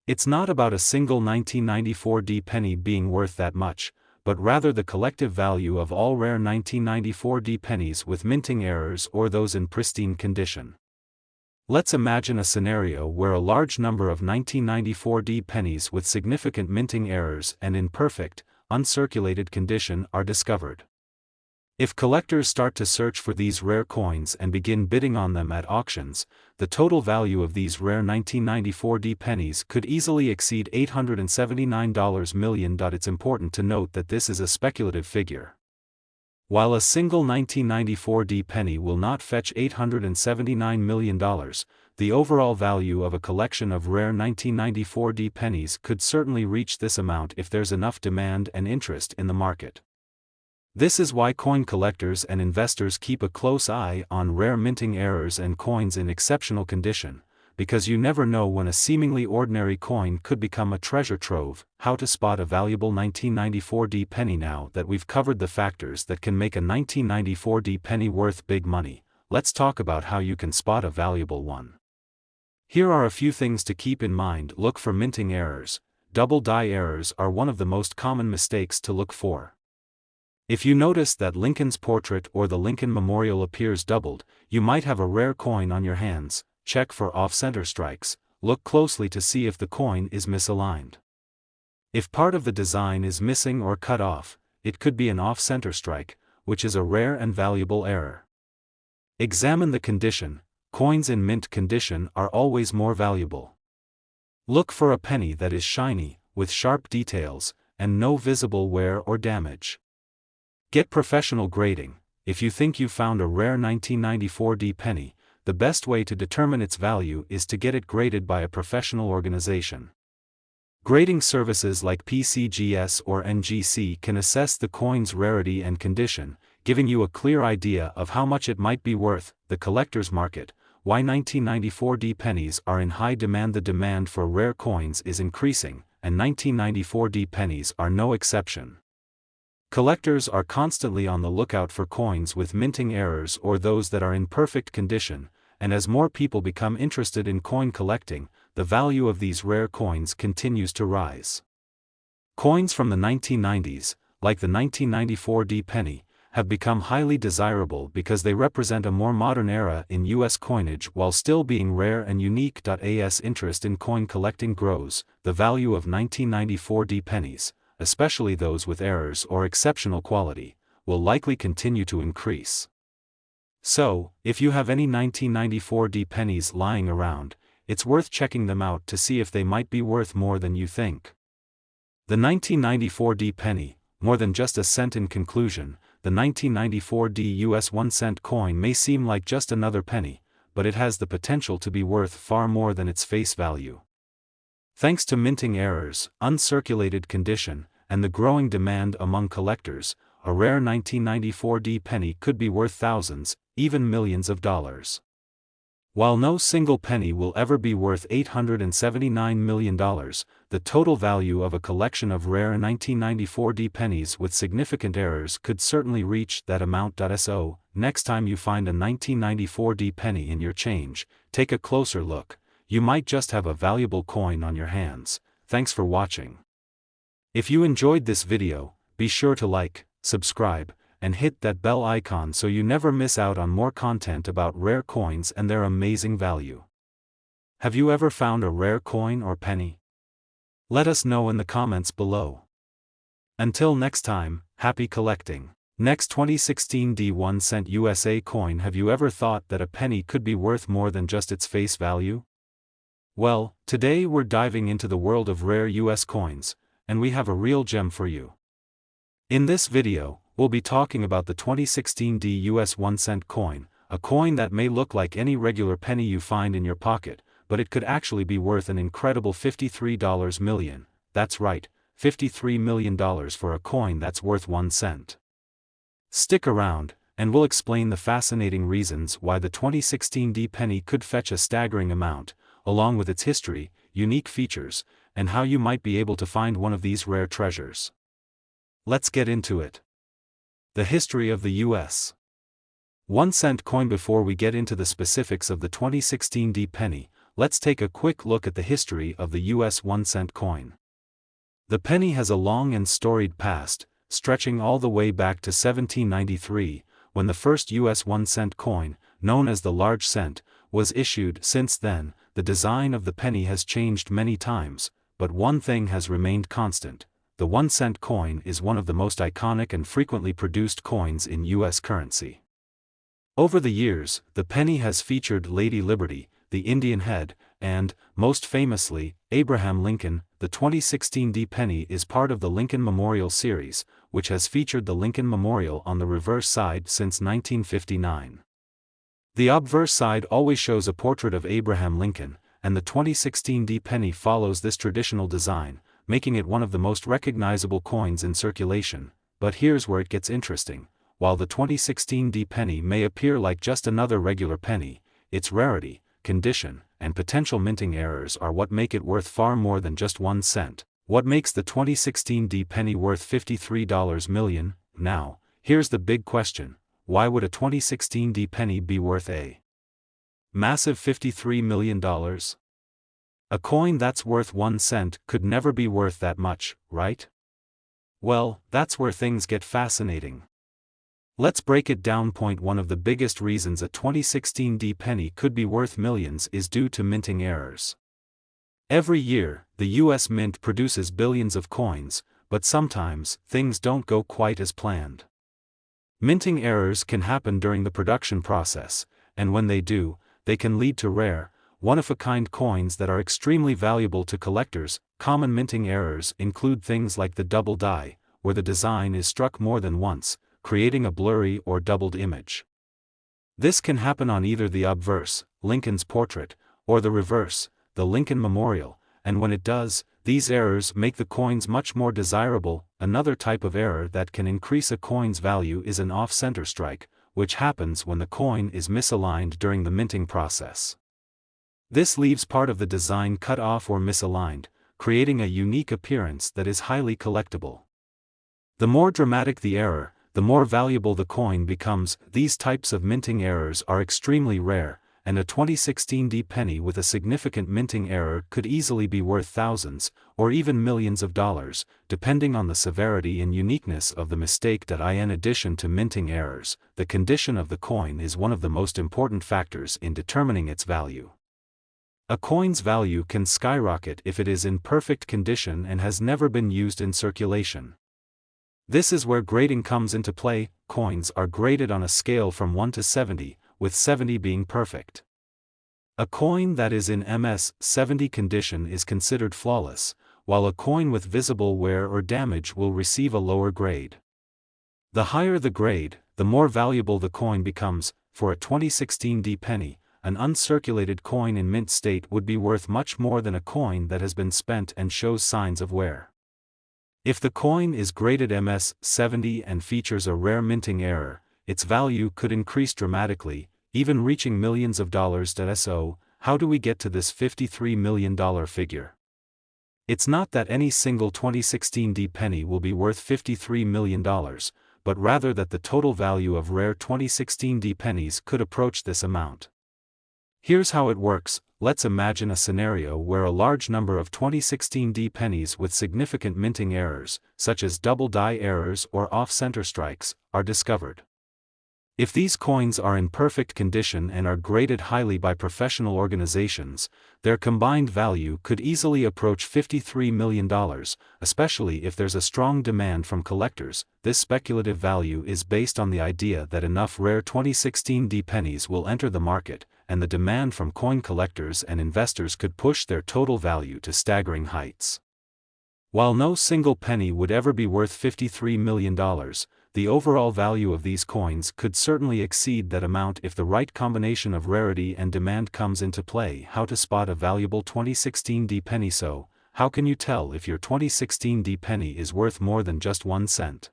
It's not about a single 1994 penny being worth that much, but rather the collective value of all rare 1994 pennies with minting errors or those in pristine condition. Let's imagine a scenario where a large number of 1994 pennies with significant minting errors and in perfect, uncirculated condition are discovered. If collectors start to search for these rare coins and begin bidding on them at auctions, the total value of these rare 1994 D pennies could easily exceed $879 million. It's important to note that this is a speculative figure. While a single 1994 D penny will not fetch $879 million, the overall value of a collection of rare 1994 D pennies could certainly reach this amount if there's enough demand and interest in the market. This is why coin collectors and investors keep a close eye on rare minting errors and coins in exceptional condition, because you never know when a seemingly ordinary coin could become a treasure trove. How to spot a valuable 1994 D penny? Now that we've covered the factors that can make a 1994 D penny worth big money, let's talk about how you can spot a valuable one. Here are a few things to keep in mind. Look for minting errors. Double die errors are one of the most common mistakes to look for. If you notice that Lincoln's portrait or the Lincoln Memorial appears doubled, you might have a rare coin on your hands. Check for off-center strikes. Look closely to see if the coin is misaligned. If part of the design is missing or cut off, it could be an off-center strike, which is a rare and valuable error. Examine the condition. Coins in mint condition are always more valuable. Look for a penny that is shiny, with sharp details, and no visible wear or damage. Get professional grading. If you think you found a rare 1994 D penny, the best way to determine its value is to get it graded by a professional organization. Grading services like PCGS or NGC can assess the coin's rarity and condition, giving you a clear idea of how much it might be worth. The collector's market. Why 1994 D pennies are in high demand? The demand for rare coins is increasing, and 1994 D pennies are no exception. Collectors are constantly on the lookout for coins with minting errors or those that are in perfect condition, and as more people become interested in coin collecting, the value of these rare coins continues to rise. Coins from the 1990s, like the 1994 D penny, have become highly desirable because they represent a more modern era in U.S. coinage while still being rare and unique. As interest in coin collecting grows, the value of 1994 D pennies, especially those with errors or exceptional quality, will likely continue to increase. So, if you have any 1994 D pennies lying around, it's worth checking them out to see if they might be worth more than you think. The 1994 D penny, more than just a cent. In conclusion, the 1994 D US 1-cent coin may seem like just another penny, but it has the potential to be worth far more than its face value. Thanks to minting errors, uncirculated condition, and the growing demand among collectors, a rare 1994 D penny could be worth thousands, even millions of dollars. While no single penny will ever be worth $879 million, the total value of a collection of rare 1994 D pennies with significant errors could certainly reach that amount. So, next time you find a 1994 D penny in your change, take a closer look. You might just have a valuable coin on your hands. Thanks for watching. If you enjoyed this video, be sure to like, subscribe, and hit that bell icon so you never miss out on more content about rare coins and their amazing value. Have you ever found a rare coin or penny? Let us know in the comments below. Until next time, happy collecting. Next 2016 D 1-cent USA coin. Have you ever thought that a penny could be worth more than just its face value? Well, today we're diving into the world of rare US coins, and we have a real gem for you. In this video, we'll be talking about the 2016 D US 1-cent coin, a coin that may look like any regular penny you find in your pocket, but it could actually be worth an incredible $53 million. That's right, $53 million for a coin that's worth 1 cent. Stick around, and we'll explain the fascinating reasons why the 2016 D penny could fetch a staggering amount, along with its history, unique features, and how you might be able to find one of these rare treasures. Let's get into it. The history of the U.S. 1-cent coin. Before we get into the specifics of the 2016 D penny, let's take a quick look at the history of the U.S. 1-cent coin. The penny has a long and storied past, stretching all the way back to 1793, when the first U.S. 1-cent coin, known as the large cent, was issued. Since then, the design of the penny has changed many times, but one thing has remained constant: the 1-cent coin is one of the most iconic and frequently produced coins in U.S. currency. Over the years, the penny has featured Lady Liberty, the Indian head, and, most famously, Abraham Lincoln. The 2016 D penny is part of the Lincoln Memorial series, which has featured the Lincoln Memorial on the reverse side since 1959. The obverse side always shows a portrait of Abraham Lincoln, and the 2016 D penny follows this traditional design, making it one of the most recognizable coins in circulation. But here's where it gets interesting. While the 2016 D penny may appear like just another regular penny, its rarity, condition, and potential minting errors are what make it worth far more than just 1 cent. What makes the 2016 D penny worth $53 million? Now, here's the big question: why would a 2016 D penny be worth a massive $53 million? A coin that's worth 1 cent could never be worth that much, right? Well, that's where things get fascinating. Let's break it down. Point 1: of the biggest reasons a 2016 D penny could be worth millions is due to minting errors. Every year, the US Mint produces billions of coins, but sometimes, things don't go quite as planned. Minting errors can happen during the production process, and when they do, they can lead to rare, one-of-a-kind coins that are extremely valuable to collectors. Common minting errors include things like the double die, where the design is struck more than once, creating a blurry or doubled image. This can happen on either the obverse, Lincoln's portrait, or the reverse, the Lincoln Memorial, and when it does, these errors make the coins much more desirable. Another type of error that can increase a coin's value is an off-center strike, which happens when the coin is misaligned during the minting process. This leaves part of the design cut off or misaligned, creating a unique appearance that is highly collectible. The more dramatic the error, the more valuable the coin becomes. These types of minting errors are extremely rare, and a 2016 D penny with a significant minting error could easily be worth thousands, or even millions of dollars, depending on the severity and uniqueness of the mistake. In addition to minting errors, the condition of the coin is one of the most important factors in determining its value. A coin's value can skyrocket if it is in perfect condition and has never been used in circulation. This is where grading comes into play. Coins are graded on a scale from 1 to 70, with 70 being perfect. A coin that is in MS 70 condition is considered flawless, while a coin with visible wear or damage will receive a lower grade. The higher the grade, the more valuable the coin becomes. For a 2016 D penny, an uncirculated coin in mint state would be worth much more than a coin that has been spent and shows signs of wear. If the coin is graded MS 70 and features a rare minting error, its value could increase dramatically, even reaching millions of dollars. So, how do we get to this $53 million figure? It's not that any single 2016 D penny will be worth $53 million, but rather that the total value of rare 2016 D pennies could approach this amount. Here's how it works. Let's imagine a scenario where a large number of 2016 D pennies with significant minting errors, such as double die errors or off-center strikes, are discovered. If these coins are in perfect condition and are graded highly by professional organizations, their combined value could easily approach $53 million, especially if there's a strong demand from collectors. This speculative value is based on the idea that enough rare 2016 D pennies will enter the market, and the demand from coin collectors and investors could push their total value to staggering heights. While no single penny would ever be worth $53 million, the overall value of these coins could certainly exceed that amount if the right combination of rarity and demand comes into play. How to spot a valuable 2016 D penny? So, how can you tell if your 2016 D penny is worth more than just 1 cent?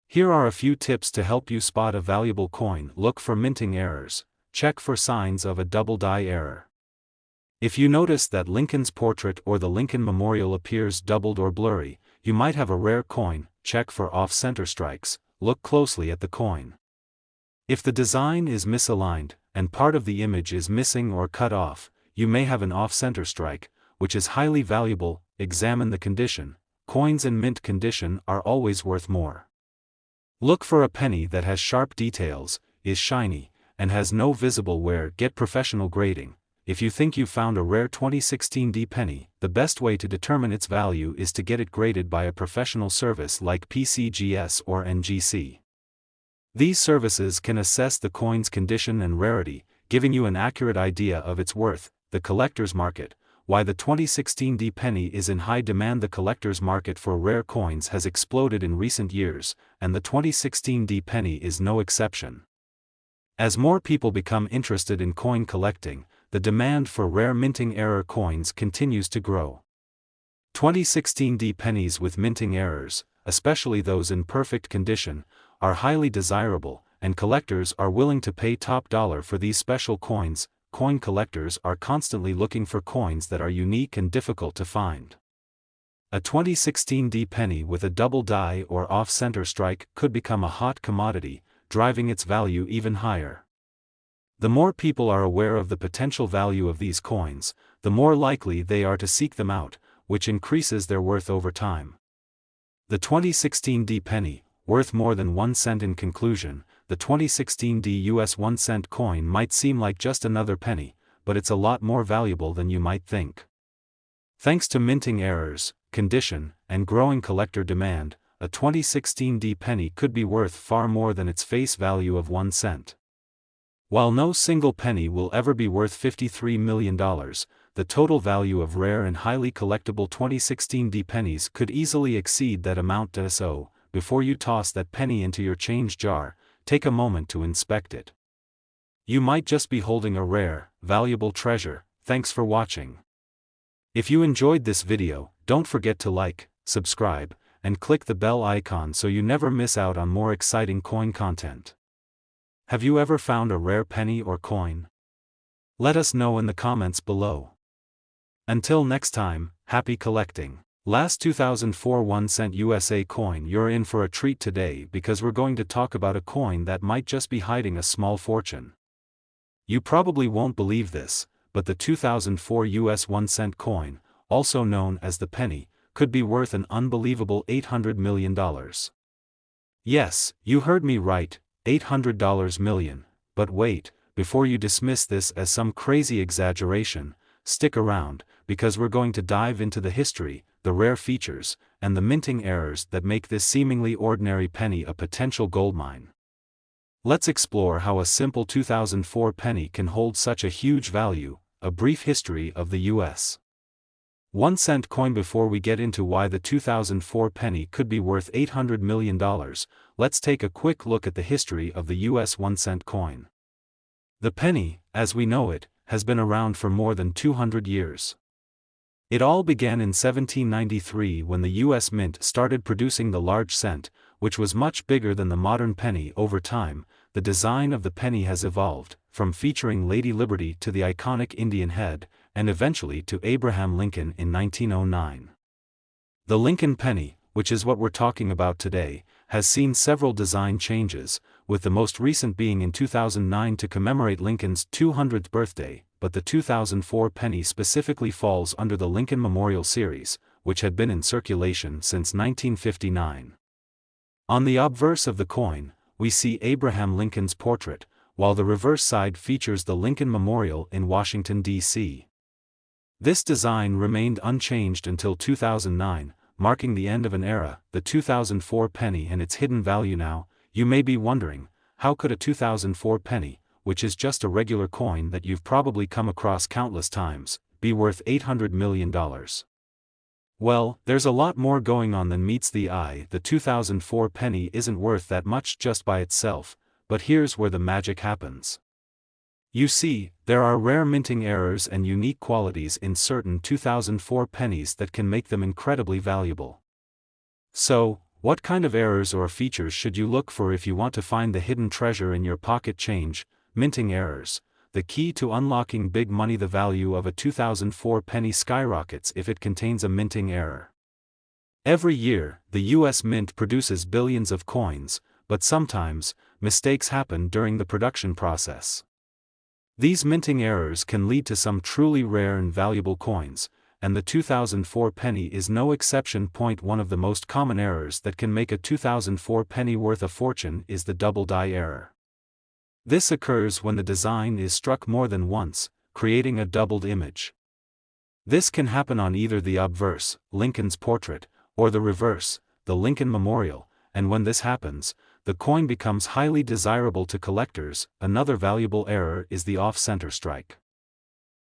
Here are a few tips to help you spot a valuable coin. Look for minting errors. Check for signs of a double die error. If you notice that Lincoln's portrait or the Lincoln Memorial appears doubled or blurry, you might have a rare coin. Check for off-center strikes. Look closely at the coin. If the design is misaligned, and part of the image is missing or cut off, you may have an off-center strike, which is highly valuable. Examine the condition. Coins in mint condition are always worth more. Look for a penny that has sharp details, is shiny, and has no visible wear. Get professional grading. if you think you've found a rare 2016D penny, the best way to determine its value is to get it graded by a professional service like PCGS or NGC. These services can assess the coin's condition and rarity, giving you an accurate idea of its worth. The collector's market. Why the 2016D penny is in high demand. The collector's market for rare coins has exploded in recent years, and the 2016D penny is no exception. As more people become interested in coin collecting, the demand for rare minting error coins continues to grow. 2016D pennies with minting errors, especially those in perfect condition, are highly desirable, and collectors are willing to pay top dollar for these special coins. Coin collectors are constantly looking for coins that are unique and difficult to find. A 2016D penny with a double die or off-center strike could become a hot commodity, driving its value even higher. The more people are aware of the potential value of these coins, the more likely they are to seek them out, which increases their worth over time. The 2016D penny, worth more than 1 cent. In conclusion, the 2016D US 1 cent coin might seem like just another penny, but it's a lot more valuable than you might think. Thanks to minting errors, condition, and growing collector demand, a 2016D penny could be worth far more than its face value of 1 cent. While no single penny will ever be worth $53 million, the total value of rare and highly collectible 2016D pennies could easily exceed that amount. So, before you toss that penny into your change jar, take a moment to inspect it. You might just be holding a rare, valuable treasure. Thanks for watching. If you enjoyed this video, don't forget to like, subscribe, and click the bell icon so you never miss out on more exciting coin content. Have you ever found a rare penny or coin? Let us know in the comments below. Until next time, happy collecting. Last 2004 1 cent USA coin. You're in for a treat today because we're going to talk about a coin that might just be hiding a small fortune. You probably won't believe this, but the 2004 US 1 cent coin, also known as the penny, could be worth an unbelievable $800 million. Yes, you heard me right, $800 million, but wait, before you dismiss this as some crazy exaggeration, stick around, because we're going to dive into the history, the rare features, and the minting errors that make this seemingly ordinary penny a potential goldmine. Let's explore how a simple 2004 penny can hold such a huge value. A brief history of the US 1 cent coin. Before we get into why the 2004 penny could be worth $800 million, let's take a quick look at the history of the US 1 cent coin. The penny, as we know it, has been around for more than 200 years. It all began in 1793 when the US Mint started producing the large cent, which was much bigger than the modern penny. Over time, the design of the penny has evolved, from featuring Lady Liberty to the iconic Indian head, and eventually to Abraham Lincoln in 1909. The Lincoln penny, which is what we're talking about today, has seen several design changes, with the most recent being in 2009 to commemorate Lincoln's 200th birthday, but the 2004 penny specifically falls under the Lincoln Memorial Series, which had been in circulation since 1959. On the obverse of the coin, we see Abraham Lincoln's portrait, while the reverse side features the Lincoln Memorial in Washington, D.C. This design remained unchanged until 2009, marking the end of an era. The 2004 penny and its hidden value. Now, you may be wondering, how could a 2004 penny, which is just a regular coin that you've probably come across countless times, be worth $800 million? Well, there's a lot more going on than meets the eye. The 2004 penny isn't worth that much just by itself, but here's where the magic happens. You see, there are rare minting errors and unique qualities in certain 2004 pennies that can make them incredibly valuable. So, what kind of errors or features should you look for if you want to find the hidden treasure in your pocket change? Minting errors. The key to unlocking big money. The value of a 2004 penny skyrockets if it contains a minting error. Every year, the US Mint produces billions of coins, but sometimes, mistakes happen during the production process. These minting errors can lead to some truly rare and valuable coins, and the 2004 penny is no exception. One of the most common errors that can make a 2004 penny worth a fortune is the double die error. This occurs when the design is struck more than once, creating a doubled image. This can happen on either the obverse, Lincoln's portrait, or the reverse, the Lincoln Memorial, and when this happens, the coin becomes highly desirable to collectors. Another valuable error is the off-center strike.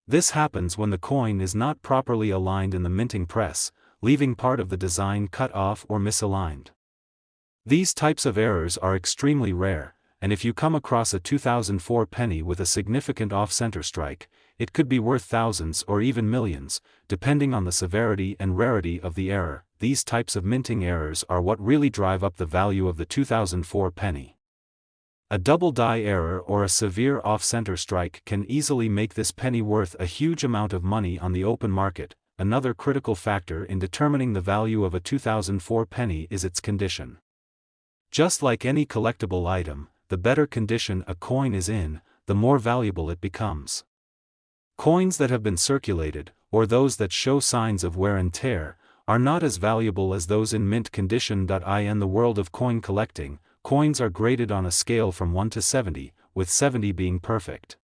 This happens when the coin is not properly aligned in the minting press, leaving part of the design cut off or misaligned. These types of errors are extremely rare, and if you come across a 2004 penny with a significant off-center strike, it could be worth thousands or even millions, depending on the severity and rarity of the error. These types of minting errors are what really drive up the value of the 2004 penny. A double die error or a severe off-center strike can easily make this penny worth a huge amount of money on the open market. Another critical factor in determining the value of a 2004 penny is its condition. Just like any collectible item, the better condition a coin is in, the more valuable it becomes. Coins that have been circulated, or those that show signs of wear and tear, are not as valuable as those in mint condition. In the world of coin collecting, coins are graded on a scale from 1 to 70, with 70 being perfect.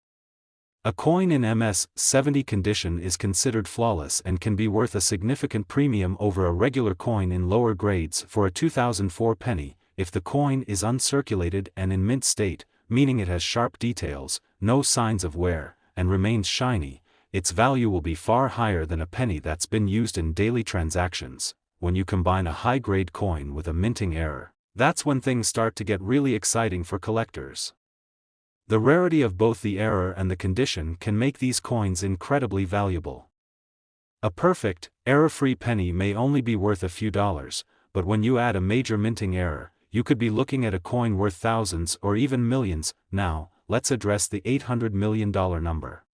A coin in MS 70 condition is considered flawless and can be worth a significant premium over a regular coin in lower grades. For a 2004 penny, if the coin is uncirculated and in mint state, meaning it has sharp details, no signs of wear, and remains shiny, its value will be far higher than a penny that's been used in daily transactions. When you combine a high-grade coin with a minting error, that's when things start to get really exciting for collectors. The rarity of both the error and the condition can make these coins incredibly valuable. A perfect, error-free penny may only be worth a few dollars, but when you add a major minting error, you could be looking at a coin worth thousands or even millions. Now, let's address the $800 million number.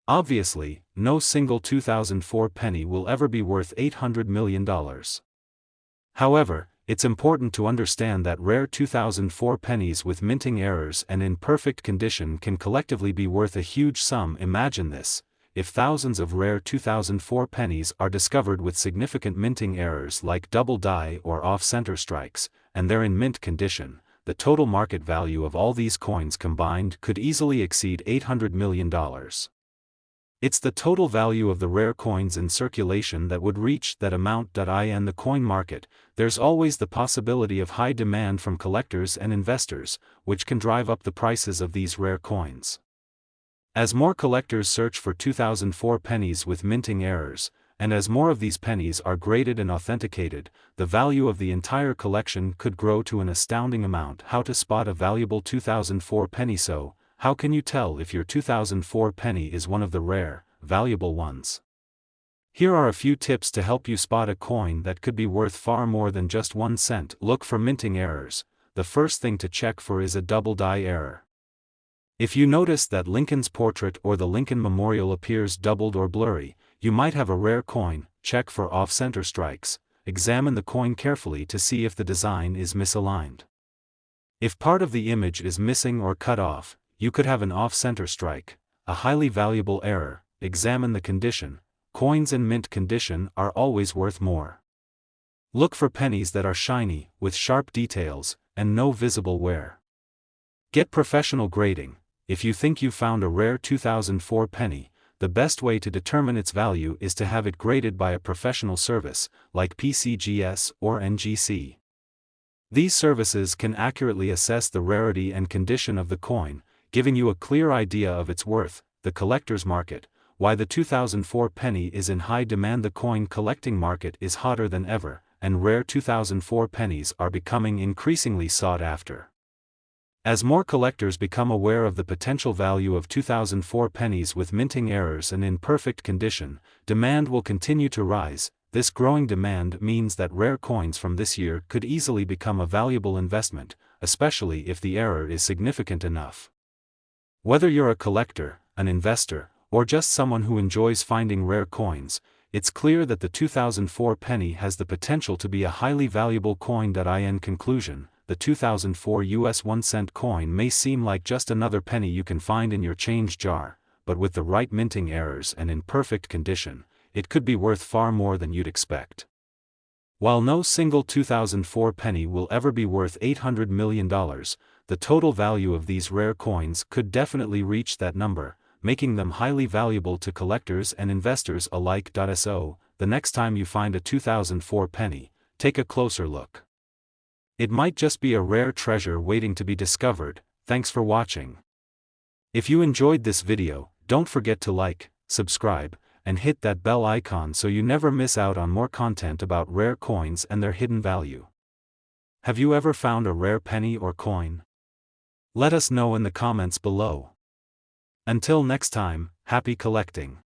Obviously, no single 2004 penny will ever be worth $800 million. However, it's important to understand that rare 2004 pennies with minting errors and in perfect condition can collectively be worth a huge sum. Imagine this: if thousands of rare 2004 pennies are discovered with significant minting errors like double die or off-center strikes, and they're in mint condition, the total market value of all these coins combined could easily exceed $800 million. It's the total value of the rare coins in circulation that would reach that amount. In the coin market, there's always the possibility of high demand from collectors and investors, which can drive up the prices of these rare coins. As more collectors search for 2004 pennies with minting errors, and as more of these pennies are graded and authenticated, the value of the entire collection could grow to an astounding amount. How to spot a valuable 2004 penny? So, how can you tell if your 2004 penny is one of the rare, valuable ones? Here are a few tips to help you spot a coin that could be worth far more than just 1 cent. Look for minting errors. The first thing to check for is a double die error. If you notice that Lincoln's portrait or the Lincoln Memorial appears doubled or blurry, you might have a rare coin. Check for off-center strikes. Examine the coin carefully to see if the design is misaligned. If part of the image is missing or cut off, you could have an off-center strike, a highly valuable error. Examine the condition. Coins in mint condition are always worth more. Look for pennies that are shiny, with sharp details, and no visible wear. Get professional grading. If you think you found a rare 2004 penny, the best way to determine its value is to have it graded by a professional service, like PCGS or NGC. These services can accurately assess the rarity and condition of the coin, giving you a clear idea of its worth. The collector's market. Why the 2004 penny is in high demand. The coin collecting market is hotter than ever, and rare 2004 pennies are becoming increasingly sought after. As more collectors become aware of the potential value of 2004 pennies with minting errors and in perfect condition, demand will continue to rise. This growing demand means that rare coins from this year could easily become a valuable investment, especially if the error is significant enough. Whether you're a collector, an investor, or just someone who enjoys finding rare coins, it's clear that the 2004 penny has the potential to be a highly valuable coin. In conclusion, the 2004 US 1-cent coin may seem like just another penny you can find in your change jar, but with the right minting errors and in perfect condition, it could be worth far more than you'd expect. While no single 2004 penny will ever be worth $800 million, the total value of these rare coins could definitely reach that number. making them highly valuable to collectors and investors alike. So, the next time you find a 2004 penny, take a closer look. It might just be a rare treasure waiting to be discovered. Thanks for watching. If you enjoyed this video, don't forget to like, subscribe, and hit that bell icon so you never miss out on more content about rare coins and their hidden value. Have you ever found a rare penny or coin? Let us know in the comments below. Until next time, happy collecting.